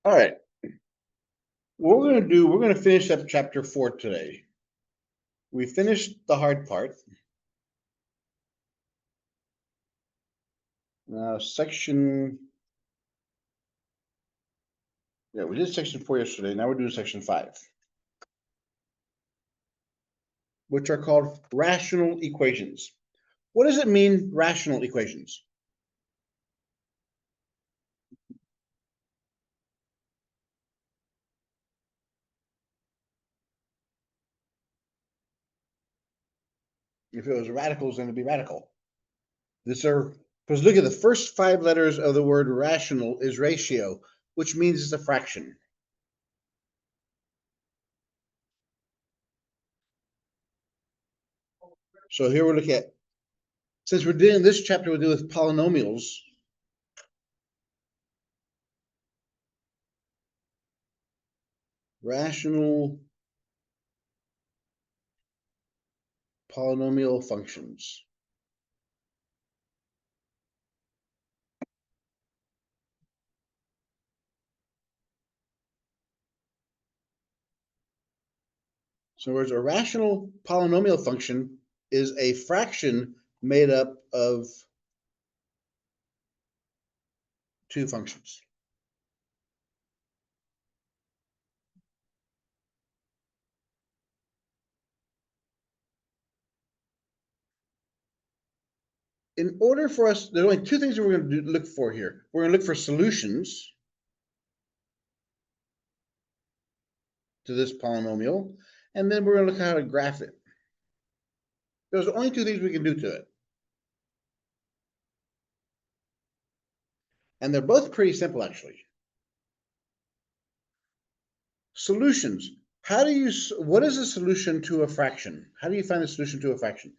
All right. What we're going to do, we're going to finish up chapter 4 today. We finished the hard part. Now, we did section 4 yesterday. Now we're doing section 5, which are called rational equations. What does it mean, rational equations? If it was radicals, then it'd be radical. Because look at the first 5 letters of the word rational is ratio, which means it's a fraction. So here we're looking at, since we're doing this chapter, we'll deal with polynomials. Rational polynomial functions. So in other words, a rational polynomial function is a fraction made up of 2 functions. In order for us, there's only 2 things that we're going to look for here. We're going to look for solutions to this polynomial, and then we're going to look at how to graph it. Those are only 2 things we can do to it. And they're both pretty simple, actually. Solutions. What is a solution to a fraction? How do you find the solution to a fraction?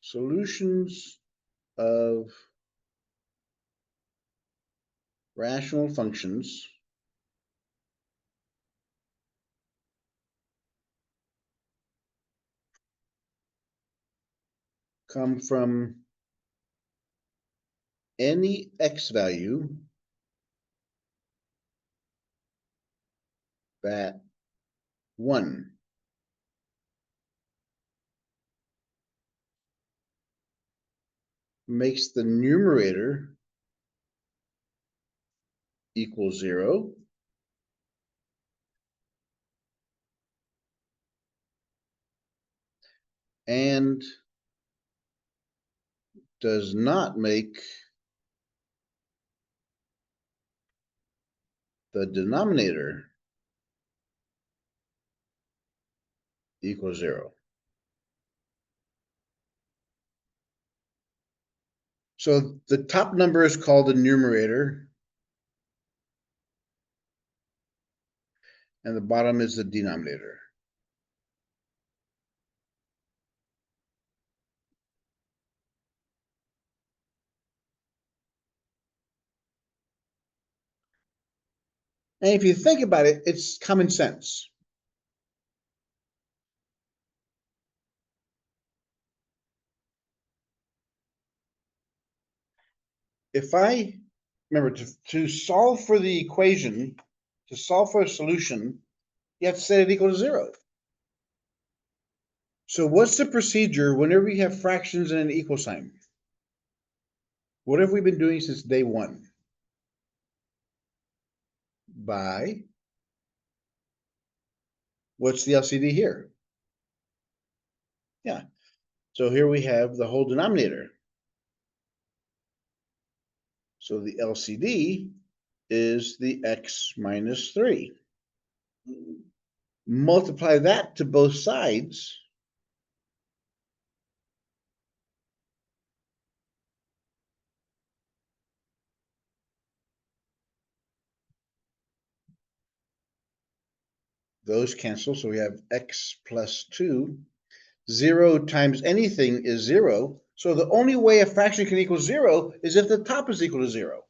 Solutions of rational functions come from any x value that 1 makes the numerator equal 0 and does not make the denominator equal 0. So the top number is called the numerator, and the bottom is the denominator. And if you think about it, it's common sense. If I remember to solve for the equation, to solve for a solution, you have to set it equal to 0. So what's the procedure whenever you have fractions and an equal sign? What have we been doing since day 1? By, what's the LCD here? Yeah. So here we have the whole denominator. So the LCD is the x minus 3. Multiply that to both sides. Those cancel, so we have x plus 2. 0 times anything is 0. So the only way a fraction can equal 0 is if the top is equal to 0.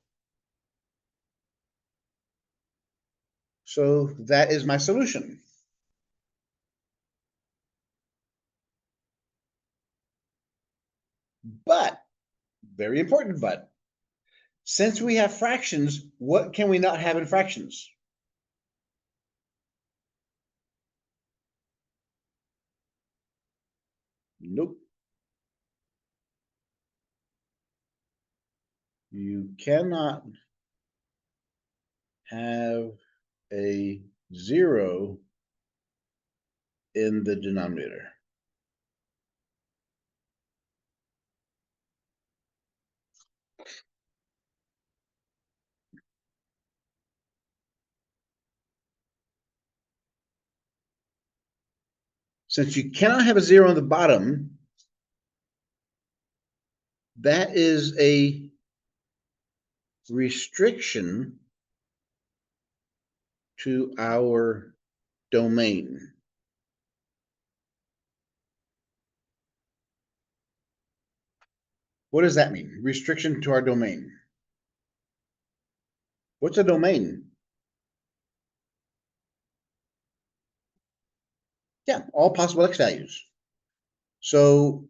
So that is my solution. But, very important but, since we have fractions, what can we not have in fractions? Nope. You cannot have a 0 in the denominator. Since you cannot have a 0 on the bottom, that is a restriction to our domain. What does that mean? Restriction to our domain. What's a domain? Yeah, all possible x values. So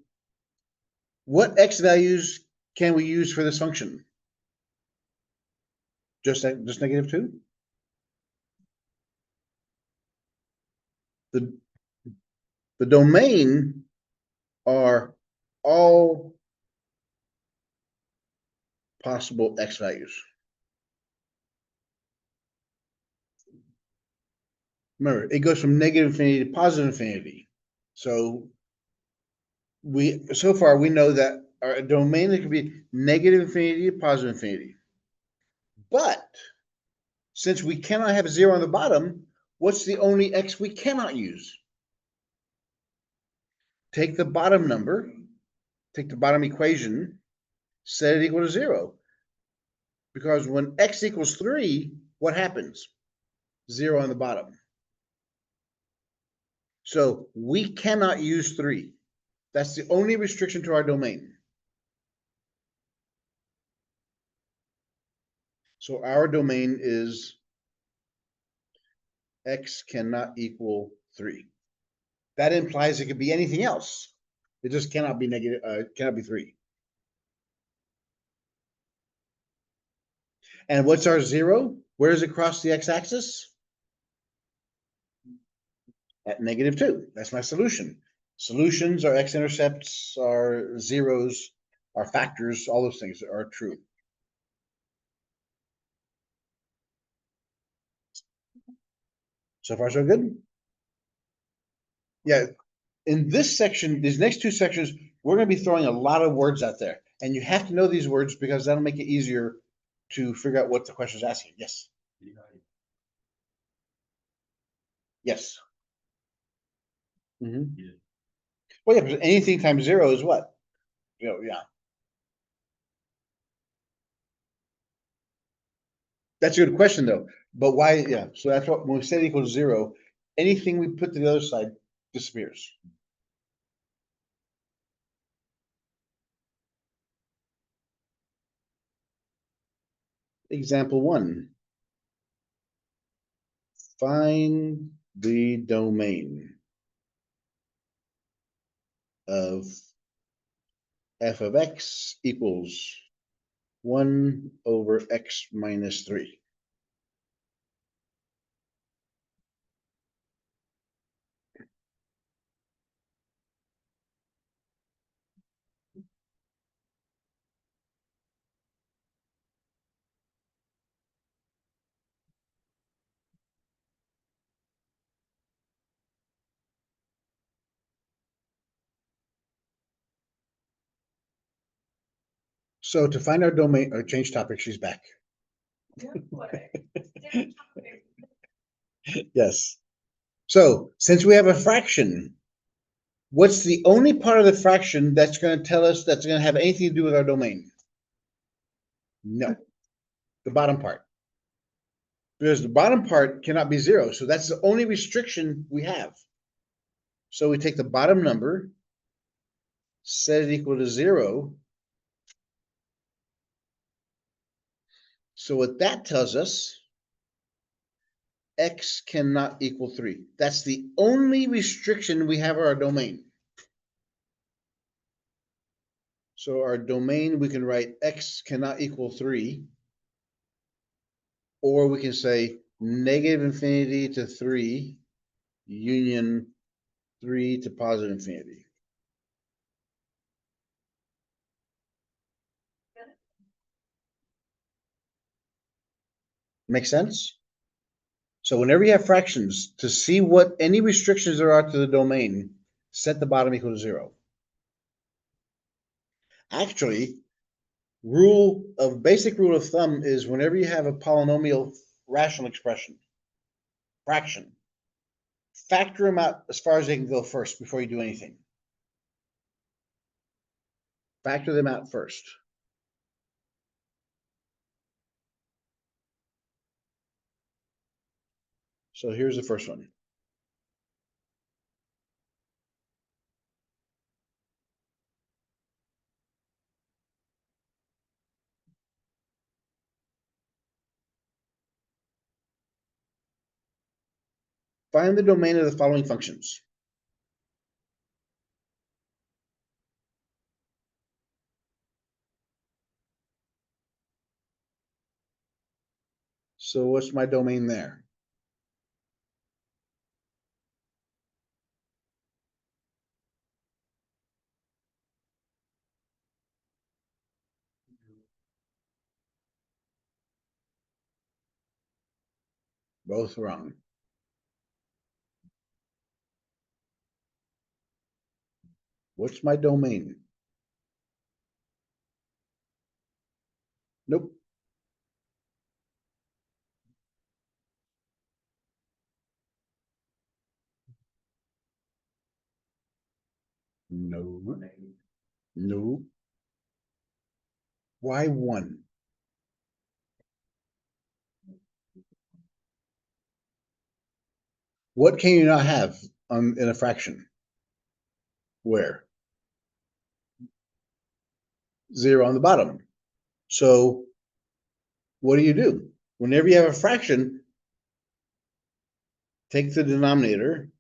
what x values can we use for this function? Just -2? The domain are all possible x values. Remember, it goes from negative infinity to positive infinity. So so far we know that our domain could be negative infinity to positive infinity. But since we cannot have a 0 on the bottom, what's the only x we cannot use? Take the bottom number, take the bottom equation, set it equal to 0. Because when x equals 3, what happens? 0 on the bottom. So we cannot use 3. That's the only restriction to our domain. So our domain is x cannot equal 3. That implies it could be anything else. It just cannot be negative, cannot be 3. And what's our 0? Where does it cross the x-axis? At -2. That's my solution. Solutions, our x-intercepts, our zeros, our factors, all those things are true. So far, so good? Yeah. In this section, these next two sections, we're going to be throwing a lot of words out there. And you have to know these words because that'll make it easier to figure out what the question is asking. Yes. Yes. Mm-hmm. Yeah. Well, yeah, because anything times 0 is what? Yeah. That's a good question, though. But why? Yeah. So that's what when we set equals 0, anything we put to the other side disappears. Example 1. Find the domain of f of x equals 1 over x minus 3. So to find our domain, or change topic, she's back. Yes. So since we have a fraction, what's the only part of the fraction that's going to tell us that's going to have anything to do with our domain? No, the bottom part. Because the bottom part cannot be 0. So that's the only restriction we have. So we take the bottom number, set it equal to 0. So what that tells us, x cannot equal 3. That's the only restriction we have on our domain. So our domain, we can write x cannot equal 3, or we can say negative infinity to 3 union 3 to positive infinity. Make sense? So whenever you have fractions, to see what any restrictions there are to the domain, set the bottom equal to 0. Actually, basic rule of thumb is whenever you have a polynomial rational expression, fraction, factor them out as far as they can go first before you do anything. Factor them out first. So here's the first one. Find the domain of the following functions. So what's my domain there? Both wrong. What's my domain? Nope. No. No. Why 1? What can you not have in a fraction? Where? 0 on the bottom. So what do? Whenever you have a fraction, take the denominator,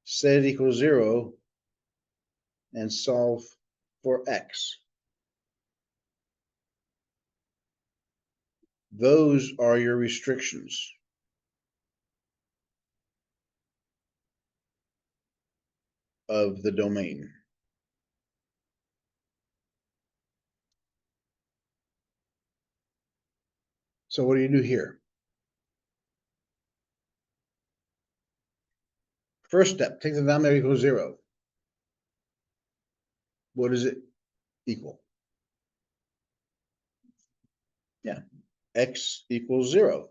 set it equals 0, and solve for x. Those are your restrictions of the domain. So what do you do here? First step, take the denominator equals 0. What does it equal? Yeah, x equals 0.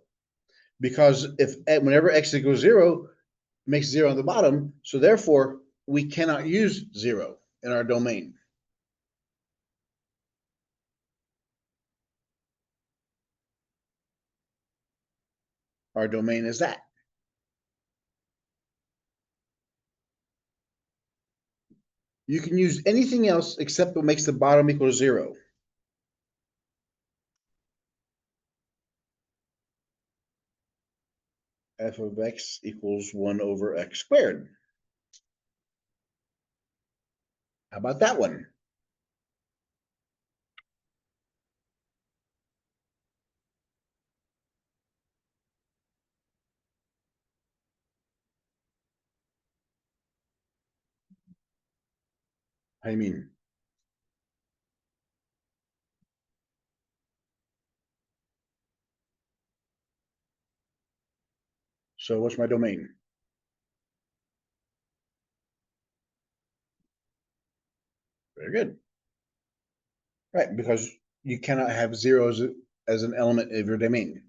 Because whenever x equals 0, it makes 0 on the bottom, so therefore we cannot use 0 in our domain. Our domain is that. You can use anything else except what makes the bottom equal to 0. F of x equals 1 over x squared. How about that one? How do you mean? So what's my domain? Very good. Right, because you cannot have 0 as an element of your domain.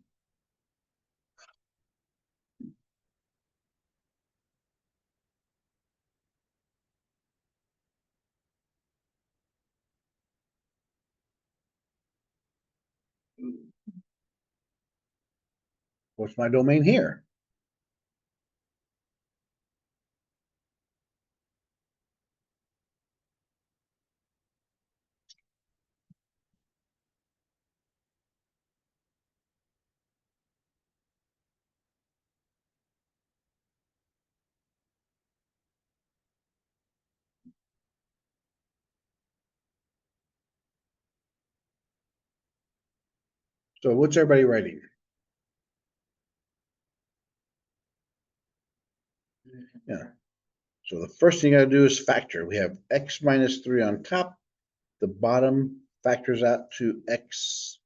What's my domain here? So what's everybody writing? Yeah. So the first thing I gotta do is factor. We have x minus 3 on top. The bottom factors out to x,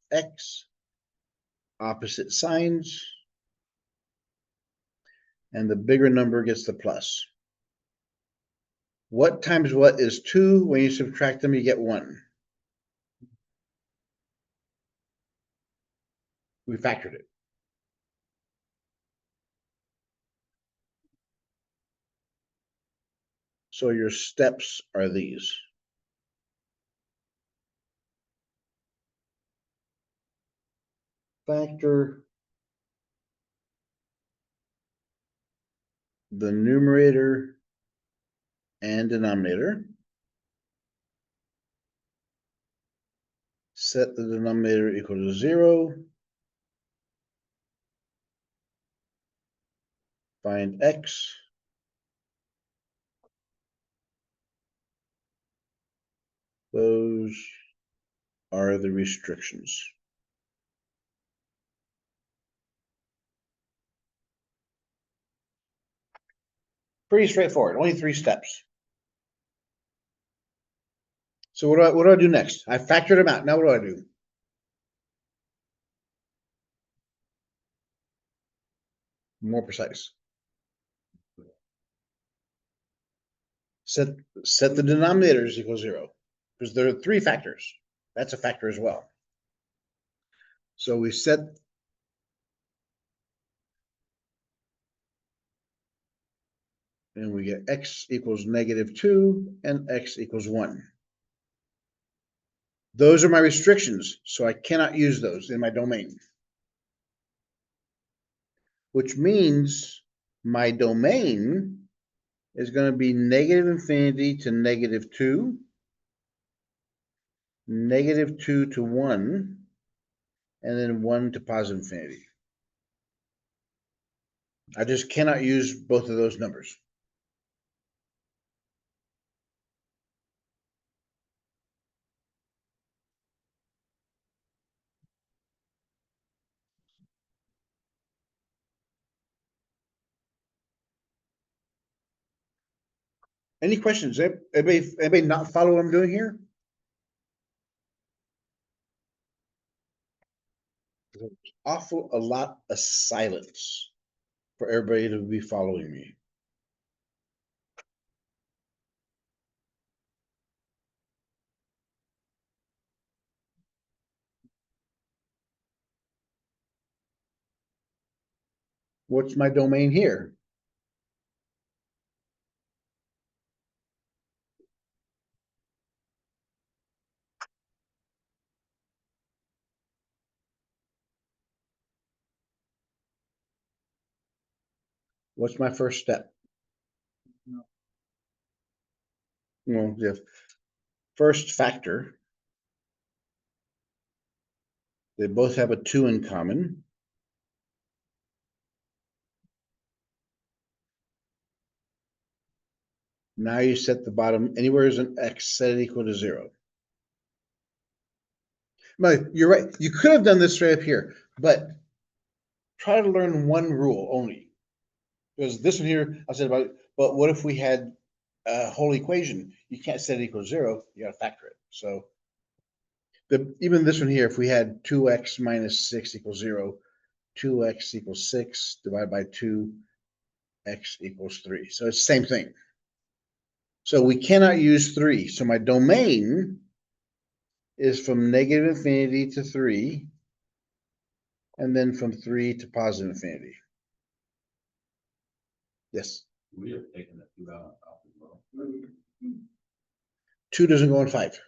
opposite signs. And the bigger number gets the plus. What times what is 2? When you subtract them, you get 1. We factored it. So your steps are these. Factor the numerator and denominator. Set the denominator equal to 0. Find x. Those are the restrictions. Pretty straightforward, only 3 steps. So what do I do next? I factored them out. Now what do I do? More precise. Set the denominators equal 0, because there are 3 factors. That's a factor as well. So we set and we get x equals -2 and x equals 1. Those are my restrictions, so I cannot use those in my domain. Which means my domain is going to be -infinity to -2, -2 to 1, and then 1 to positive infinity. I just cannot use both of those numbers. Any questions? Anybody not follow what I'm doing here? There's awful a lot of silence for everybody to be following me. What's my domain here? What's my first step? Well, the first factor, they both have a 2 in common. Now you set the bottom, anywhere is an x, set it equal to 0. No, you're right. You could have done this straight up here, but try to learn one rule only. Because this one here, I said about, but what if we had a whole equation? You can't set it equal to 0, you gotta factor it. So even this one here, if we had 2x minus 6 equals 0, 2x equals 6 divided by 2, x equals 3. So it's the same thing. So we cannot use 3. So my domain is from -infinity to 3, and then from 3 to positive infinity. Yes. We have taken the 2 out as well. 2 doesn't go in 5.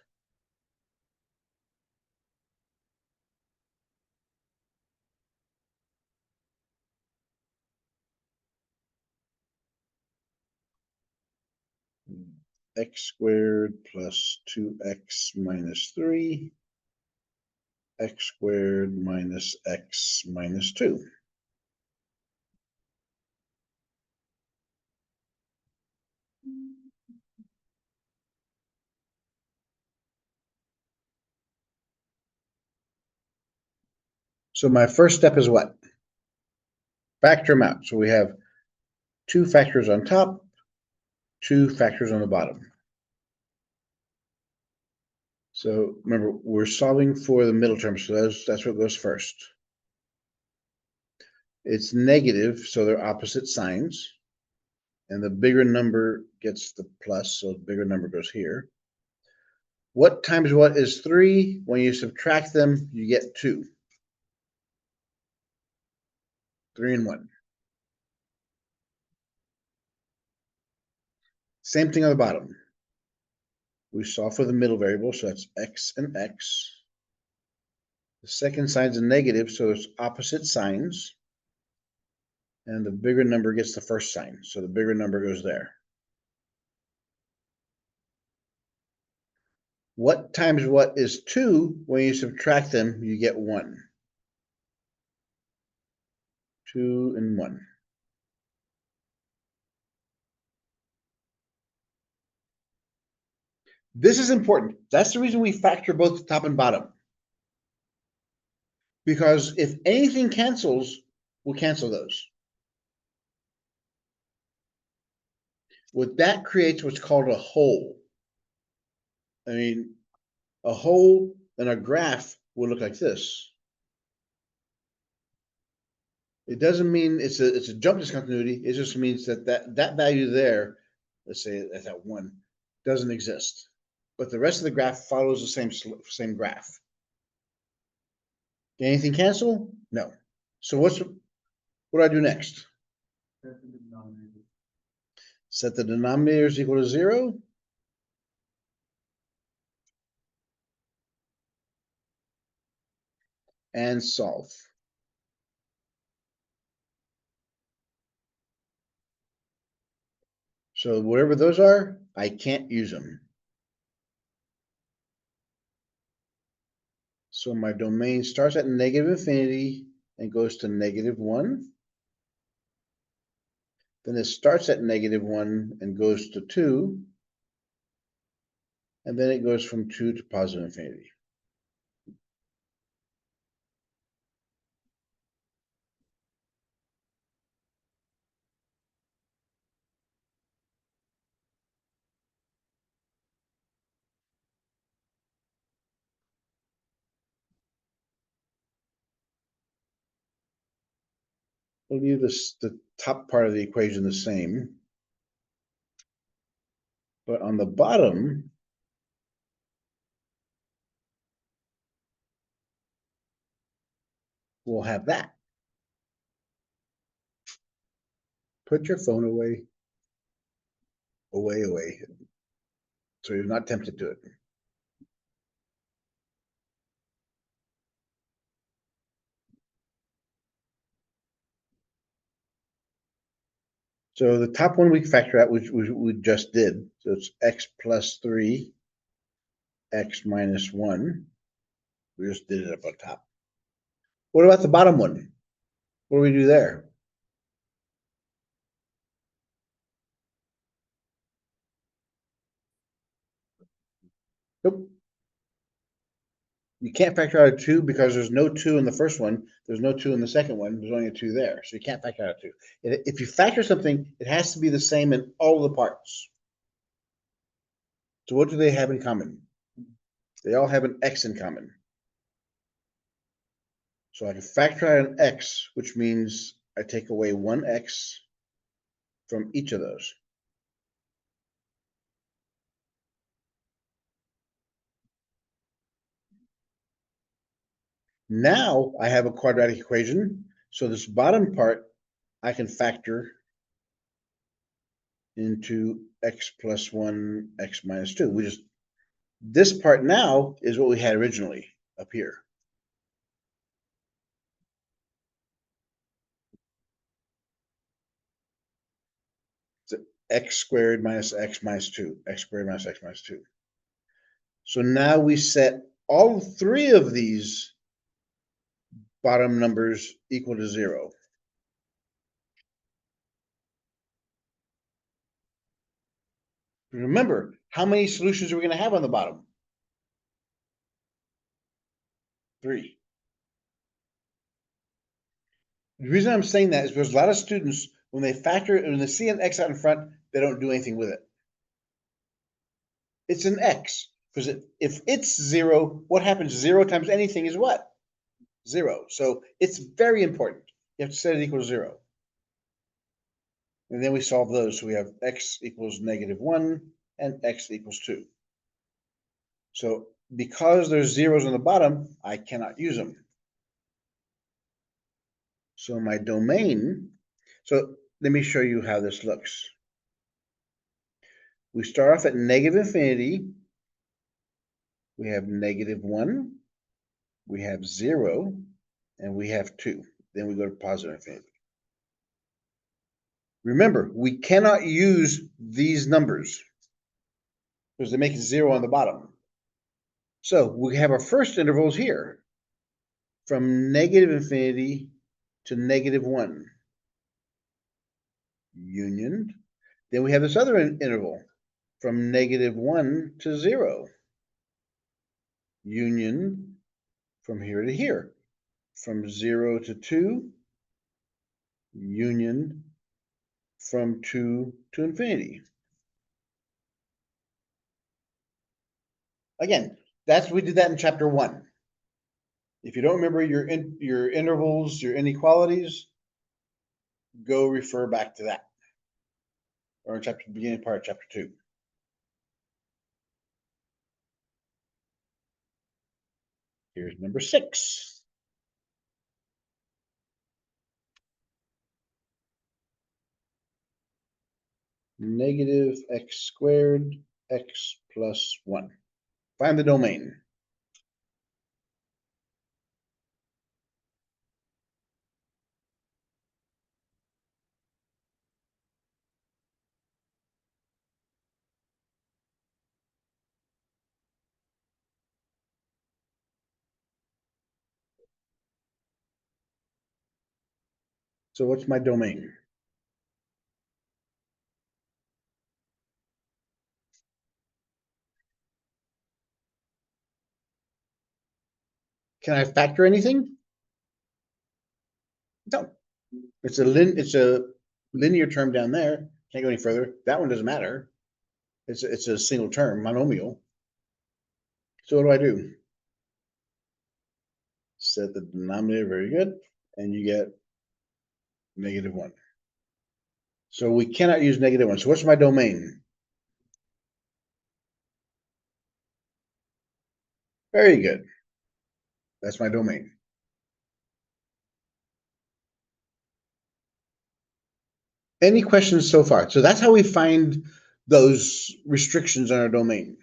X squared plus 2x minus 3, x squared minus x minus 2. So my first step is what? Factor them out. So we have two factors on top, two factors on the bottom. So remember, we're solving for the middle term, so that's what goes first. It's negative, so they're opposite signs. And the bigger number gets the plus, so the bigger number goes here. What times what is 3? When you subtract them, you get 2. 3 and 1. Same thing on the bottom. We solve for the middle variable, so that's x and x. The second sign's a negative, so it's opposite signs. And the bigger number gets the first sign, so the bigger number goes there. What times what is 2? When you subtract them, you get 1. 2 and 1. This is important. That's the reason we factor both the top and bottom. Because if anything cancels, we'll cancel those. What that creates what's called a hole. I mean, a hole in a graph will look like this. It doesn't mean it's a jump discontinuity. It just means that value there, let's say that's at 1, doesn't exist. But the rest of the graph follows the same graph. Did anything cancel? No. So what do I do next? Set the denominators equal to 0. And solve. So whatever those are, I can't use them. So my domain starts at negative infinity and goes to -1. Then it starts at -1 and goes to 2. And then it goes from 2 to positive infinity. We'll leave the top part of the equation the same. But on the bottom, we'll have that. Put your phone away. Away. So you're not tempted to it. So the top one we factor out, which we just did. So it's x plus 3, x minus 1. We just did it up on top. What about the bottom one? What do we do there? Nope. You can't factor out a 2 because there's no 2 in the first one. There's no 2 in the second one. There's only a 2 there. So you can't factor out a 2. If you factor something, it has to be the same in all the parts. So what do they have in common? They all have an x in common. So I can factor out an x, which means I take away one x from each of those. Now I have a quadratic equation. So this bottom part I can factor into x plus 1, x minus 2. This part now is what we had originally up here. So x squared minus x minus 2, x squared minus x minus 2. So now we set all 3 of these bottom numbers equal to 0. Remember, how many solutions are we going to have on the bottom? 3. The reason I'm saying that is because a lot of students, when they see an X out in front, they don't do anything with it. It's an X, because if it's zero, what happens? Zero times anything is what? Zero. So it's very important. You have to set it equal to zero. And then we solve those. So we have X equals -1 and X equals 2. So because there's zeros on the bottom, I cannot use them. So my domain, so let me show you how this looks. We start off at -infinity. We have -1, we have 0, and we have 2. Then we go to positive infinity. Remember, we cannot use these numbers because they make it 0 on the bottom. So we have our first intervals here from -infinity to -1. Union. Then we have this other interval from -1 to 0. Union from here to here. From 0 to 2. Union from 2 to infinity. Again, we did that in chapter 1. If you don't remember your intervals, your inequalities, go refer back to that. Or in the beginning part of chapter 2. Here's number 6. -x² x plus 1. Find the domain. So what's my domain? Can I factor anything? No. It's a linear term down there. Can't go any further. That one doesn't matter. It's a single term, monomial. So what do? Set the denominator, very good, and you get -1. So we cannot use -1. So what's my domain? Very good. That's my domain. Any questions so far? So that's how we find those restrictions on our domain.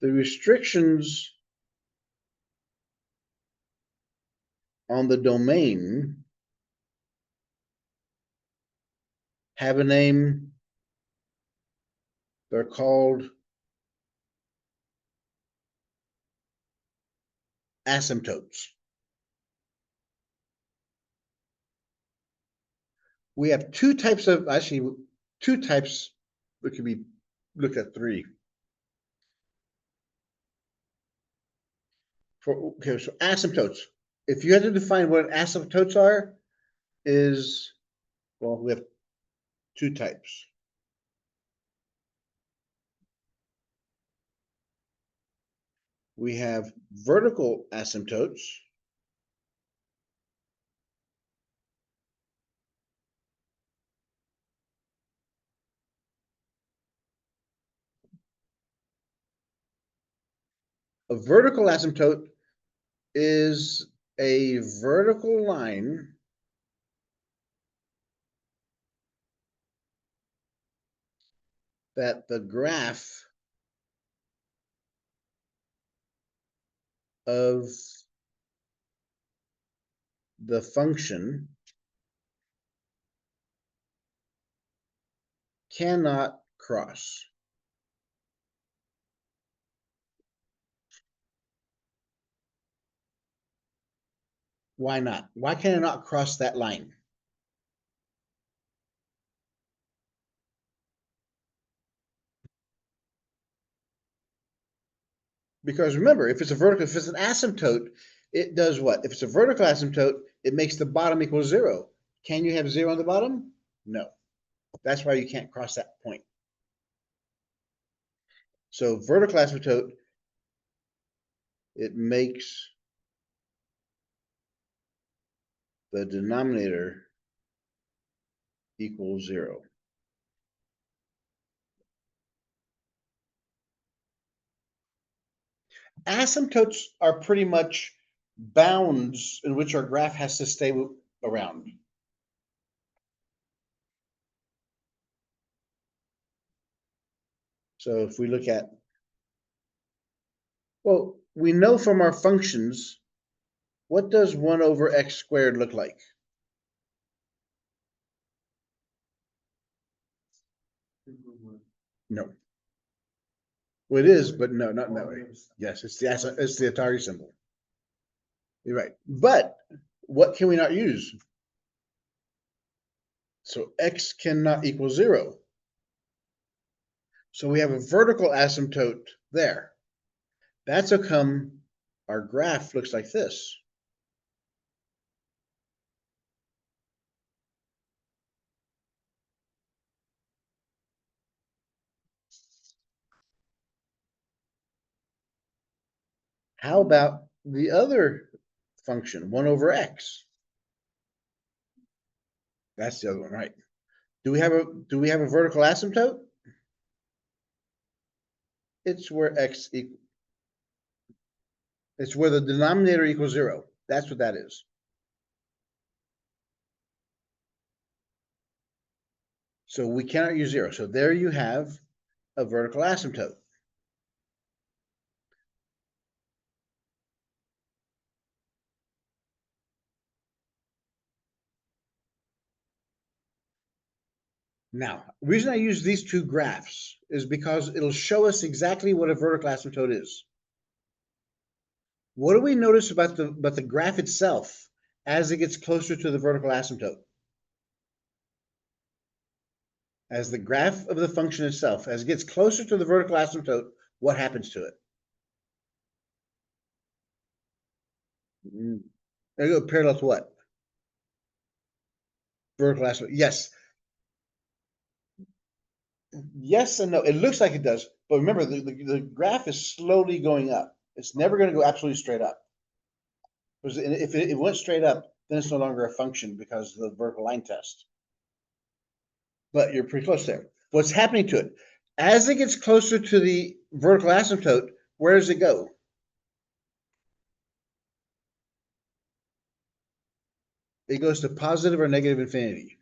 The restrictions on the domain have a name. They're called asymptotes. We have two types. It could be looked at 3. Okay, so asymptotes. If you had to define what asymptotes are, we have 2 types. We have vertical asymptotes. A vertical asymptote is a vertical line that the graph of the function cannot cross. Why not? Why can it not cross that line? Because remember, if it's an asymptote, it does what? If it's a vertical asymptote, it makes the bottom equal 0. Can you have 0 on the bottom? No. That's why you can't cross that point. So vertical asymptote, it makes the denominator equal 0. Asymptotes are pretty much bounds in which our graph has to stay around. So if we look at, well, we know from our functions, what does 1 over x squared look like? No. Well, it is, but no, not in that way. Yes, it's the Atari symbol. You're right. But what can we not use? So x cannot equal 0. So we have a vertical asymptote there. That's how come our graph looks like this. How about the other function, 1 over x? That's the other one, right? Do we have a vertical asymptote? It's where it's where the denominator equals 0. That's what that is. So we cannot use 0. So there you have a vertical asymptote. Now, the reason I use these two graphs is because it'll show us exactly what a vertical asymptote is. What do we notice about the graph itself as it gets closer to the vertical asymptote? As the graph of the function itself, as it gets closer to the vertical asymptote, what happens to it? There you go, parallel to what? Vertical asymptote. Yes. Yes and no. It looks like it does, but remember the graph is slowly going up. It's never going to go absolutely straight up. Because if it went straight up, then it's no longer a function because of the vertical line test. But you're pretty close there. What's happening to it? As it gets closer to the vertical asymptote, where does it go? It goes to positive or negative infinity.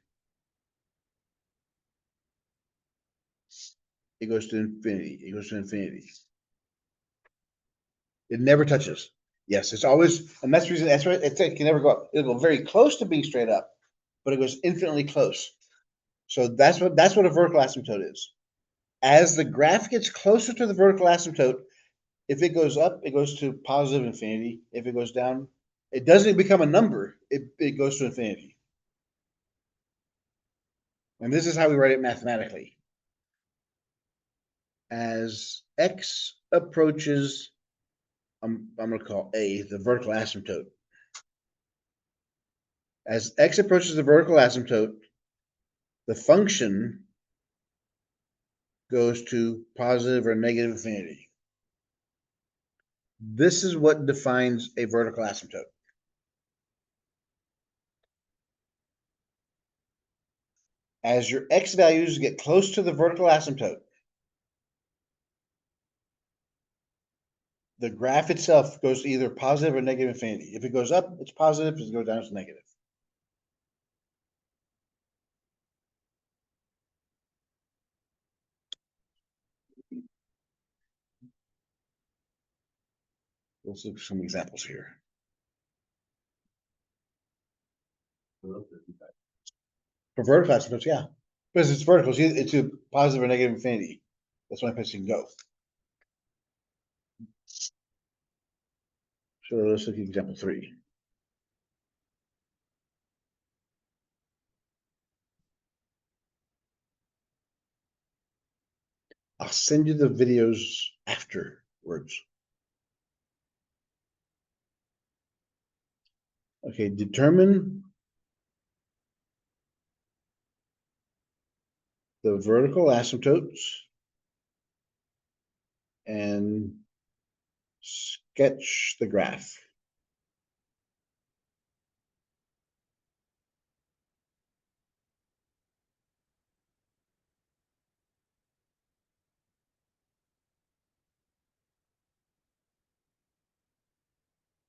It goes to infinity. It goes to infinity. It never touches. Yes, it's always, and that's the reason it can never go up. It'll go very close to being straight up, but it goes infinitely close. So that's what a vertical asymptote is. As the graph gets closer to the vertical asymptote, if it goes up, it goes to positive infinity. If it goes down, it doesn't become a number. It goes to infinity. And this is how we write it mathematically. As x approaches, I'm going to call A the vertical asymptote. As x approaches the vertical asymptote, the function goes to positive or negative infinity. This is what defines a vertical asymptote. As your x values get close to the vertical asymptote, the graph itself goes to either positive or negative infinity. If it goes up, it's positive. If it goes down, it's negative. Let's look at some examples here. For vertical asymptotes, yeah. Because it's vertical, it's a positive or negative infinity. That's why I'm pressing go. So let's look at example 3. I'll send you the videos afterwards. Okay, determine the vertical asymptotes and sketch the graph.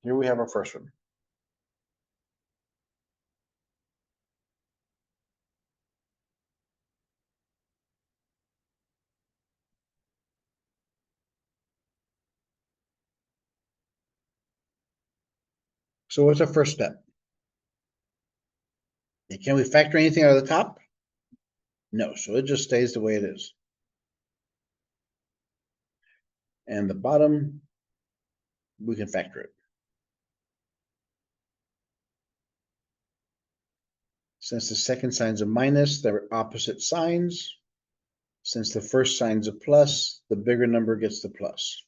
Here we have our first one. So what's our first step? Can we factor anything out of the top? No, so it just stays the way it is. And the bottom, we can factor it. Since the second sign's a minus, they're opposite signs. Since the first sign's a plus, the bigger number gets the plus.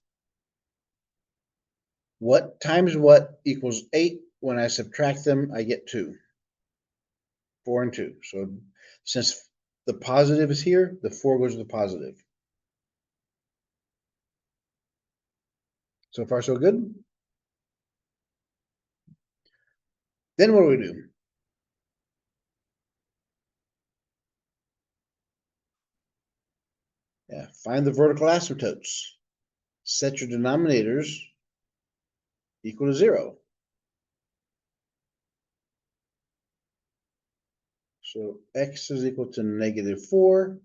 What times what equals 8? When I subtract them, I get 2. 4 and 2. So since the positive is here, the 4 goes to the positive. So far, so good. Then what do we do? Yeah, find the vertical asymptotes. Set your denominators equal to 0. So x is equal to -4,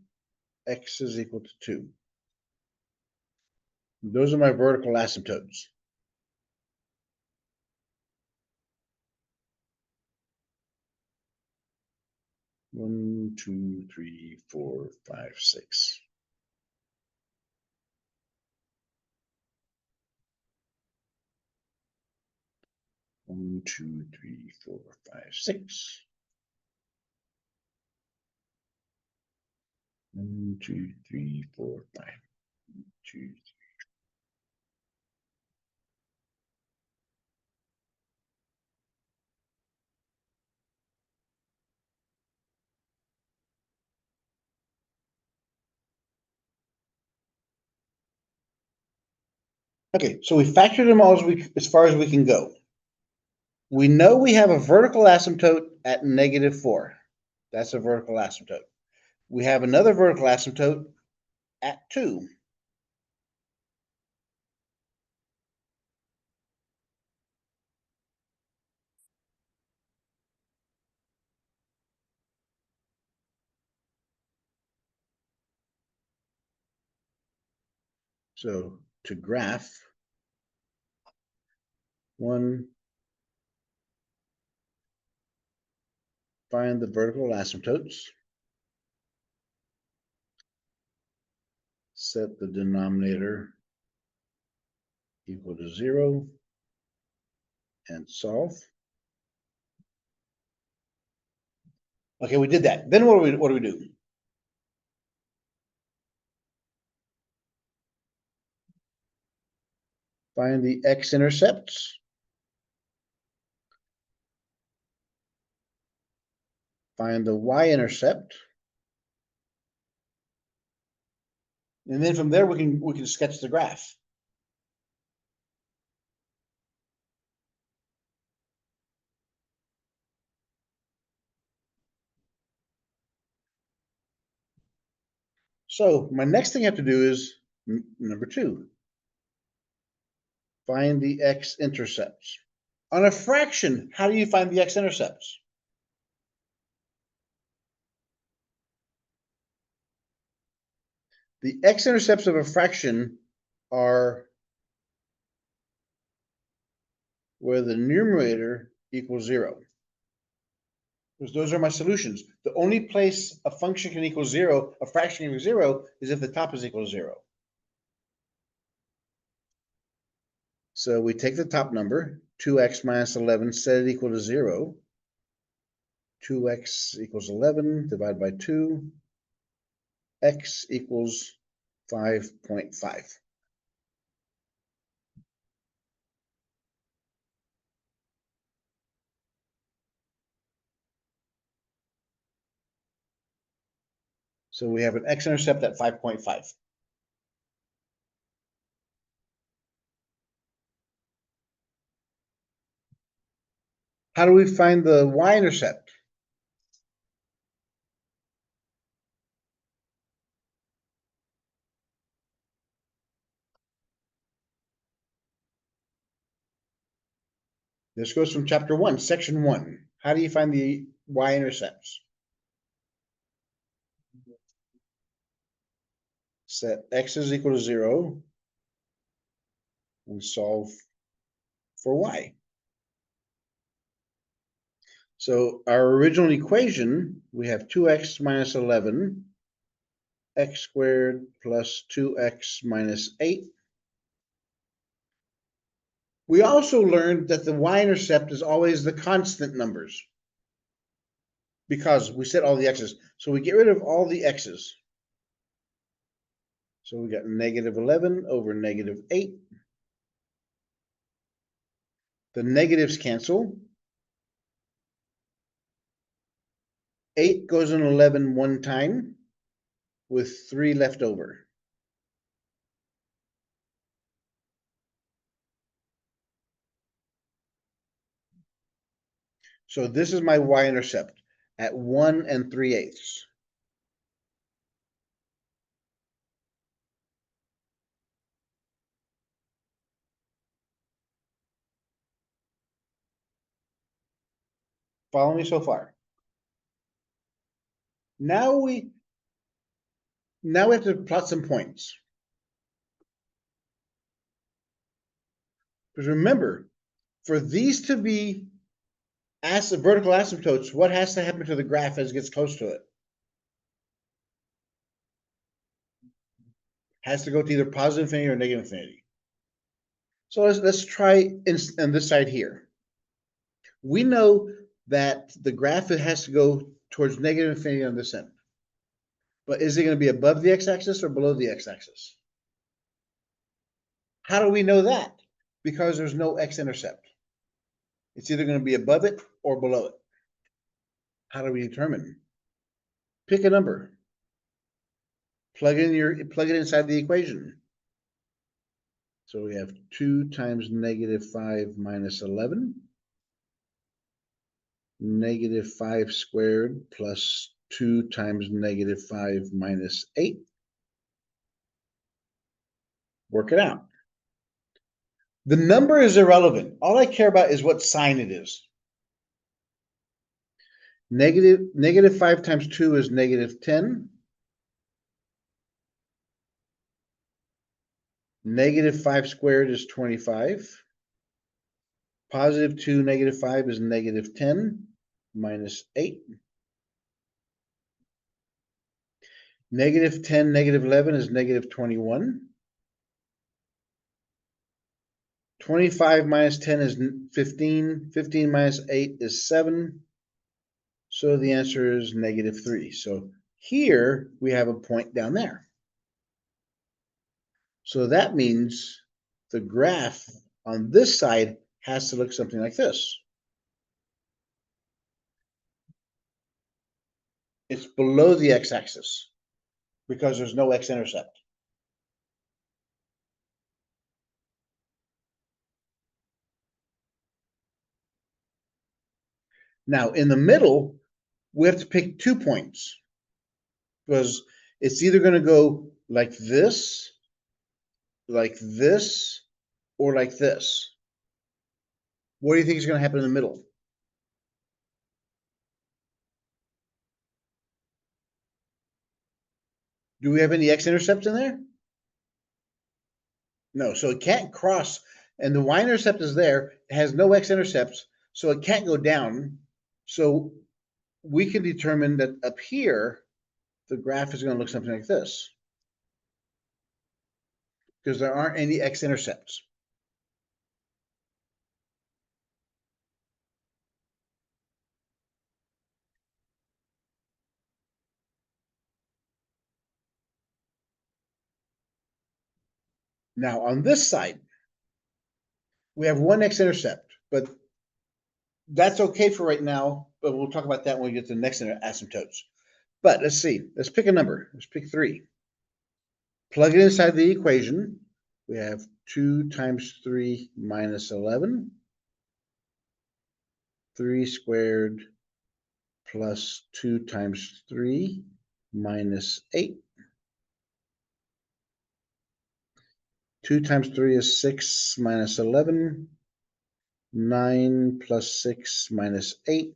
x is equal to 2. Those are my vertical asymptotes. One, two, three, four, five, six. One, two, three, four, five, six. 1, 2, 3, 4, 5. 2, 3. Okay, so we factored them all as far as we can go. We know we have a vertical asymptote at -4. That's a vertical asymptote. We have another vertical asymptote at 2. So to graph, 1, find the vertical asymptotes. Set the denominator equal to 0 and solve. Okay, we did that. Then what do we do? Find the x-intercepts. Find the y-intercept. And then from there we can sketch the graph. So my next thing I have to do is number 2. Find the x-intercepts. On a fraction, how do you find the x-intercepts? The x-intercepts of a fraction are where the numerator equals 0. Because those are my solutions. The only place a function can equal 0, a fraction can equal 0, is if the top is equal to 0. So we take the top number, 2x minus 11, set it equal to 0. 2x equals 11, divided by 2. X equals 5.5. So we have an x-intercept at 5.5. How do we find the y-intercept? This goes from chapter 1, section 1. How do you find the y-intercepts? Set x is equal to 0 and solve for y. So our original equation, we have 2x minus 11, x squared plus 2x minus 8. We also learned that the y-intercept is always the constant numbers because we set all the x's. So we get rid of all the x's. So we got negative 11 over negative 8. The negatives cancel. 8 goes in 11 one time with 3 left over. So this is my y-intercept at 1 3/8. Follow me so far? Now we have to plot some points. Because remember, for these to be vertical asymptotes, what has to happen to the graph as it gets close to it? Has to go to either positive infinity or negative infinity. So let's try on this side here. We know that the graph has to go towards negative infinity on this end. But is it going to be above the x-axis or below the x-axis? How do we know that? Because there's no x-intercept. It's either going to be above it or below it. How do we determine? Pick a number. Plug it inside the equation. So we have 2 times negative 5 minus 11. Negative 5 squared plus 2 times negative 5 minus 8. Work it out. The number is irrelevant. All I care about is what sign it is. Negative 5 times 2 is negative 10. Negative 5 squared is 25. Positive 2, negative 5 is negative 10 minus 8. Negative 10, negative 11 is negative 21. 25 minus 10 is 15. 15 minus 8 is 7. So the answer is negative 3. So here we have a point down there. So that means the graph on this side has to look something like this. It's below the x-axis because there's no x-intercept. Now, in the middle, we have to pick 2 points because it's either going to go like this, or like this. What do you think is going to happen in the middle? Do we have any x-intercepts in there? No, so it can't cross, and the y-intercept is there. It has no x-intercepts, so it can't go down. So we can determine that up here, the graph is going to look something like this because there aren't any x-intercepts. Now on this side, we have one x-intercept, but that's okay for right now, but we'll talk about that when we get to the next asymptotes. But let's see, let's pick a number. Let's pick 3. Plug it inside the equation. We have 2 times 3 minus 11. 3 squared plus 2 times 3 minus 8. 2 times 3 is 6 minus 11. 9 plus 6 minus 8.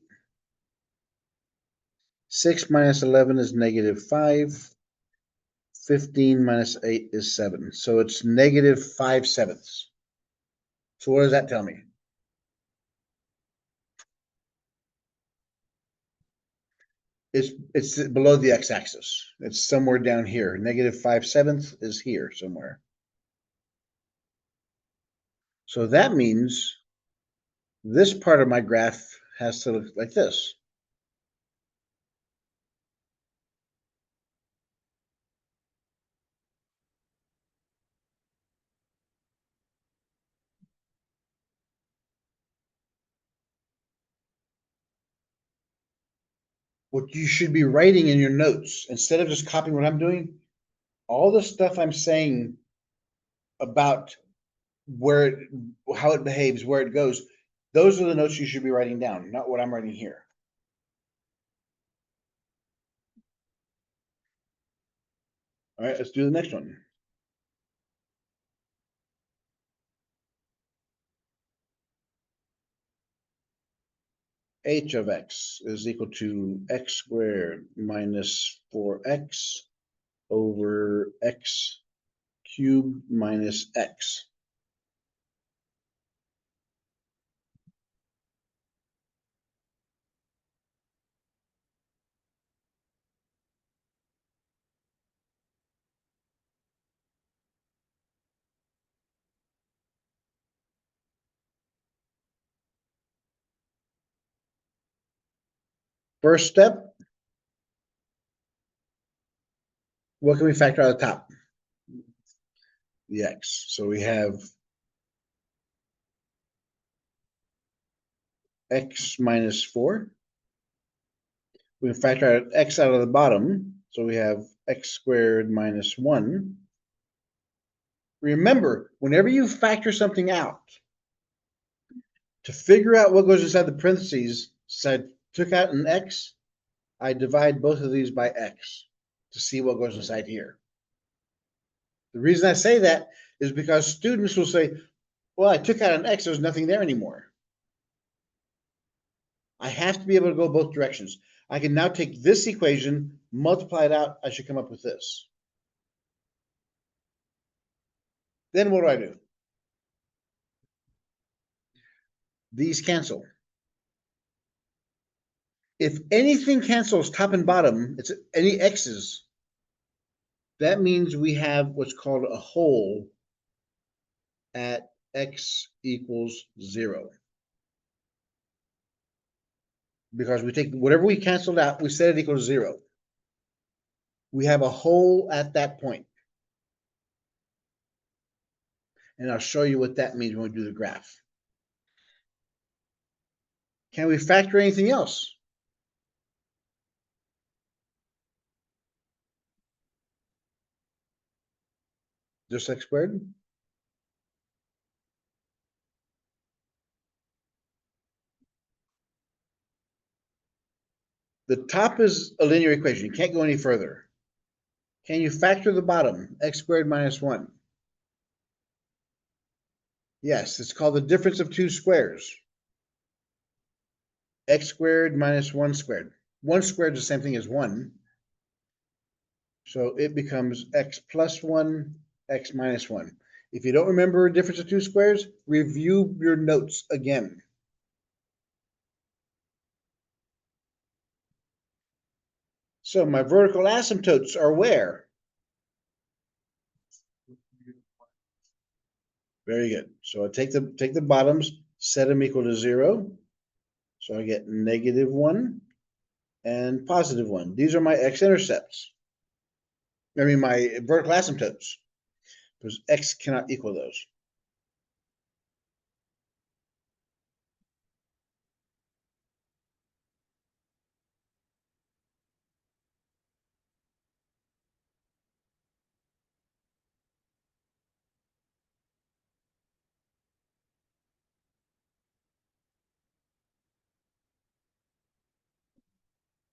6 minus 11 is negative 5. 15 minus 8 is 7. So it's negative 5/7. So what does that tell me? It's below the x-axis. It's somewhere down here. Negative 5/7 is here somewhere. So that means this part of my graph has to look like this. What you should be writing in your notes, instead of just copying what I'm doing, all the stuff I'm saying about how it behaves, where it goes, those are the notes you should be writing down, not what I'm writing here. All right, let's do the next one. H of x is equal to x squared minus 4x over x cubed minus x. First step, what can we factor out of the top? The x. So we have x minus 4. We can factor out x out of the bottom. So we have x squared minus 1. Remember, whenever you factor something out, to figure out what goes inside the parentheses, since I took out an x, I divide both of these by x to see what goes inside here. The reason I say that is because students will say, well, I took out an x, there's nothing there anymore. I have to be able to go both directions. I can now take this equation, multiply it out, I should come up with this. Then what do? These cancel. If anything cancels top and bottom, it's any x's, that means we have what's called a hole at x equals 0. Because we take whatever we canceled out, we set it equals 0. We have a hole at that point. And I'll show you what that means when we do the graph. Can we factor anything else? Just x squared? The top is a linear equation. You can't go any further. Can you factor the bottom, x squared minus 1? Yes, it's called the difference of two squares. X squared minus 1 squared. 1 squared is the same thing as 1. So it becomes x plus 1, x minus 1. If you don't remember a difference of two squares, review your notes again. So my vertical asymptotes are where? Very good. So I take the bottoms, set them equal to 0. So I get negative 1 and positive 1. These are my x-intercepts. I mean, my vertical asymptotes, because x cannot equal those.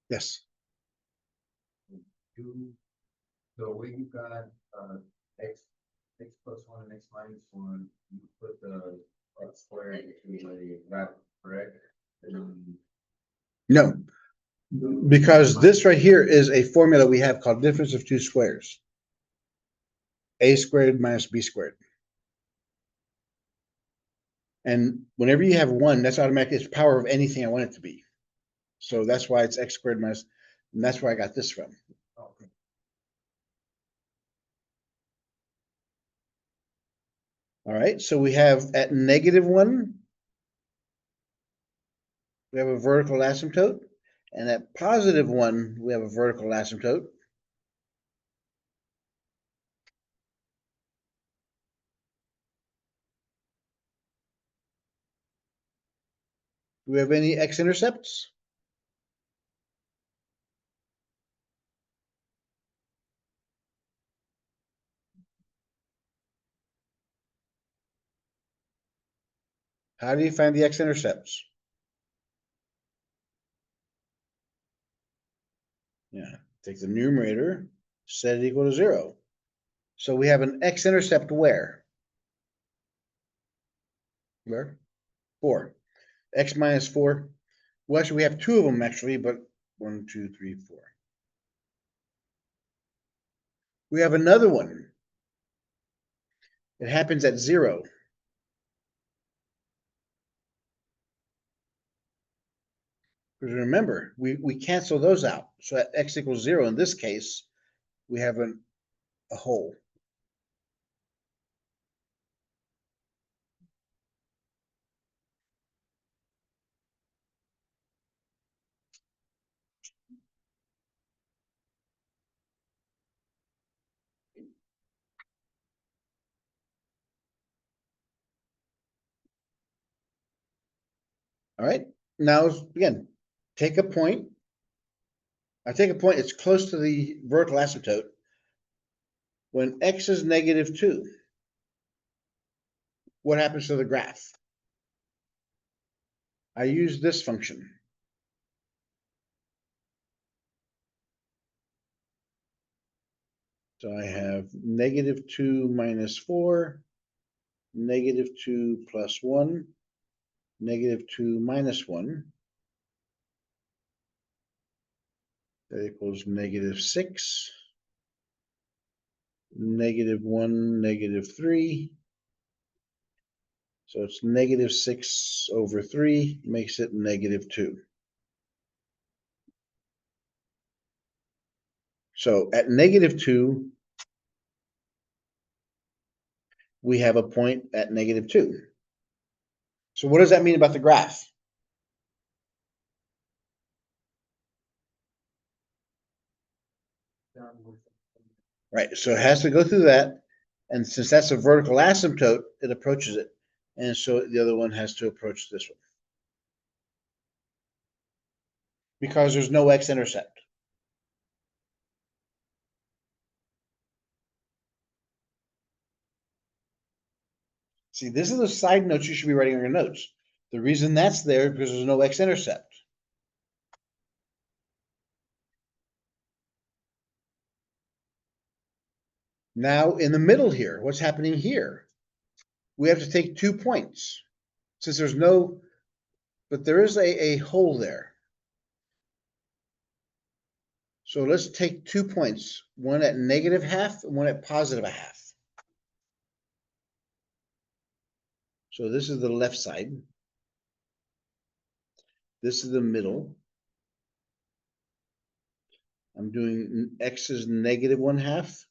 Yes. So where you got, x, x plus one and x minus one, you put the square into a bracket, correct? No, because this right here is a formula we have called difference of two squares. A squared minus b squared. And whenever you have one, that's automatically it's power of anything I want it to be. So that's why it's x squared minus, and that's where I got this from. Okay. All right, so we have at -1, we have a vertical asymptote, and at +1, we have a vertical asymptote. Do we have any x-intercepts? How do you find the x-intercepts? Yeah, take the numerator, set it equal to 0. So we have an x-intercept where? Where? 4. X minus 4. Well, actually, we have two of them, actually, but 1, 2, 3, 4. We have another one. It happens at 0. Because remember, we cancel those out. So at x equals 0, in this case, we have a hole. All right. Now, again, take a point. I take a point, it's close to the vertical asymptote. When x is -2, what happens to the graph? I use this function. So I have -2 minus 4, -2 plus 1, -2 minus 1. That equals -6, -1, -3. So it's -6 over 3 makes it -2. So at -2, we have a point at -2. So what does that mean about the graph? Right, so it has to go through that. And since that's a vertical asymptote, it approaches it. And so the other one has to approach this one. Because there's no x-intercept. See, this is the side notes you should be writing on your notes. The reason that's there is because there's no x-intercept. Now in the middle here, what's happening here? We have to take 2 points. Since there's no, but there is a hole there. So let's take 2 points, one at -½ and one at +½ So this is the left side. This is the middle. I'm doing x is -½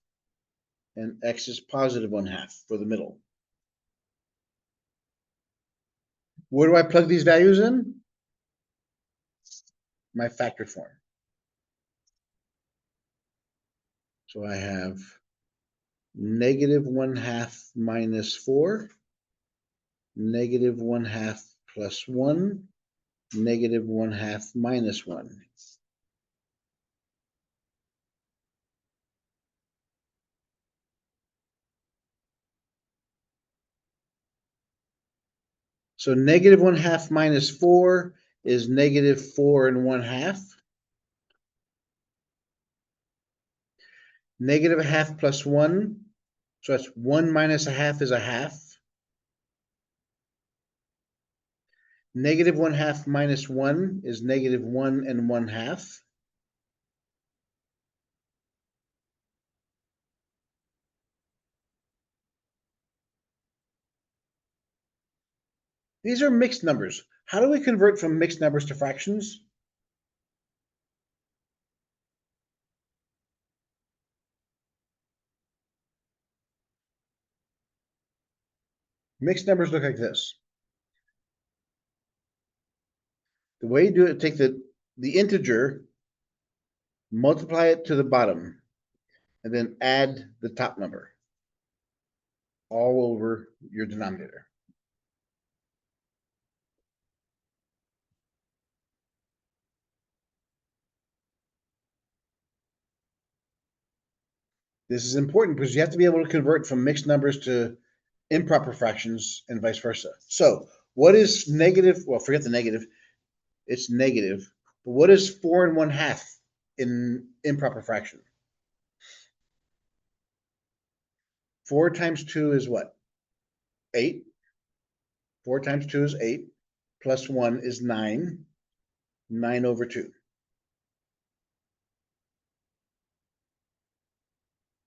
and x is +½ for the middle. Where do I plug these values in? My factor form. So I have -½ minus 4, -½ plus 1, -½ minus 1. So -½ minus 4 is -4 1/2. Negative a half plus 1. So that's 1 minus a half is a half. Negative 1/2 minus 1 is negative 1 1/2. These are mixed numbers. How do we convert from mixed numbers to fractions? Mixed numbers look like this. The way you do it, take the integer, multiply it to the bottom, and then add the top number all over your denominator. This is important because you have to be able to convert from mixed numbers to improper fractions and vice versa. So what is negative? Well, forget the negative. It's negative. But what is 4 1/2 in improper fraction? 4 times 2 is what? 8. 4 times 2 is 8. Plus 1 is 9. 9 over 2.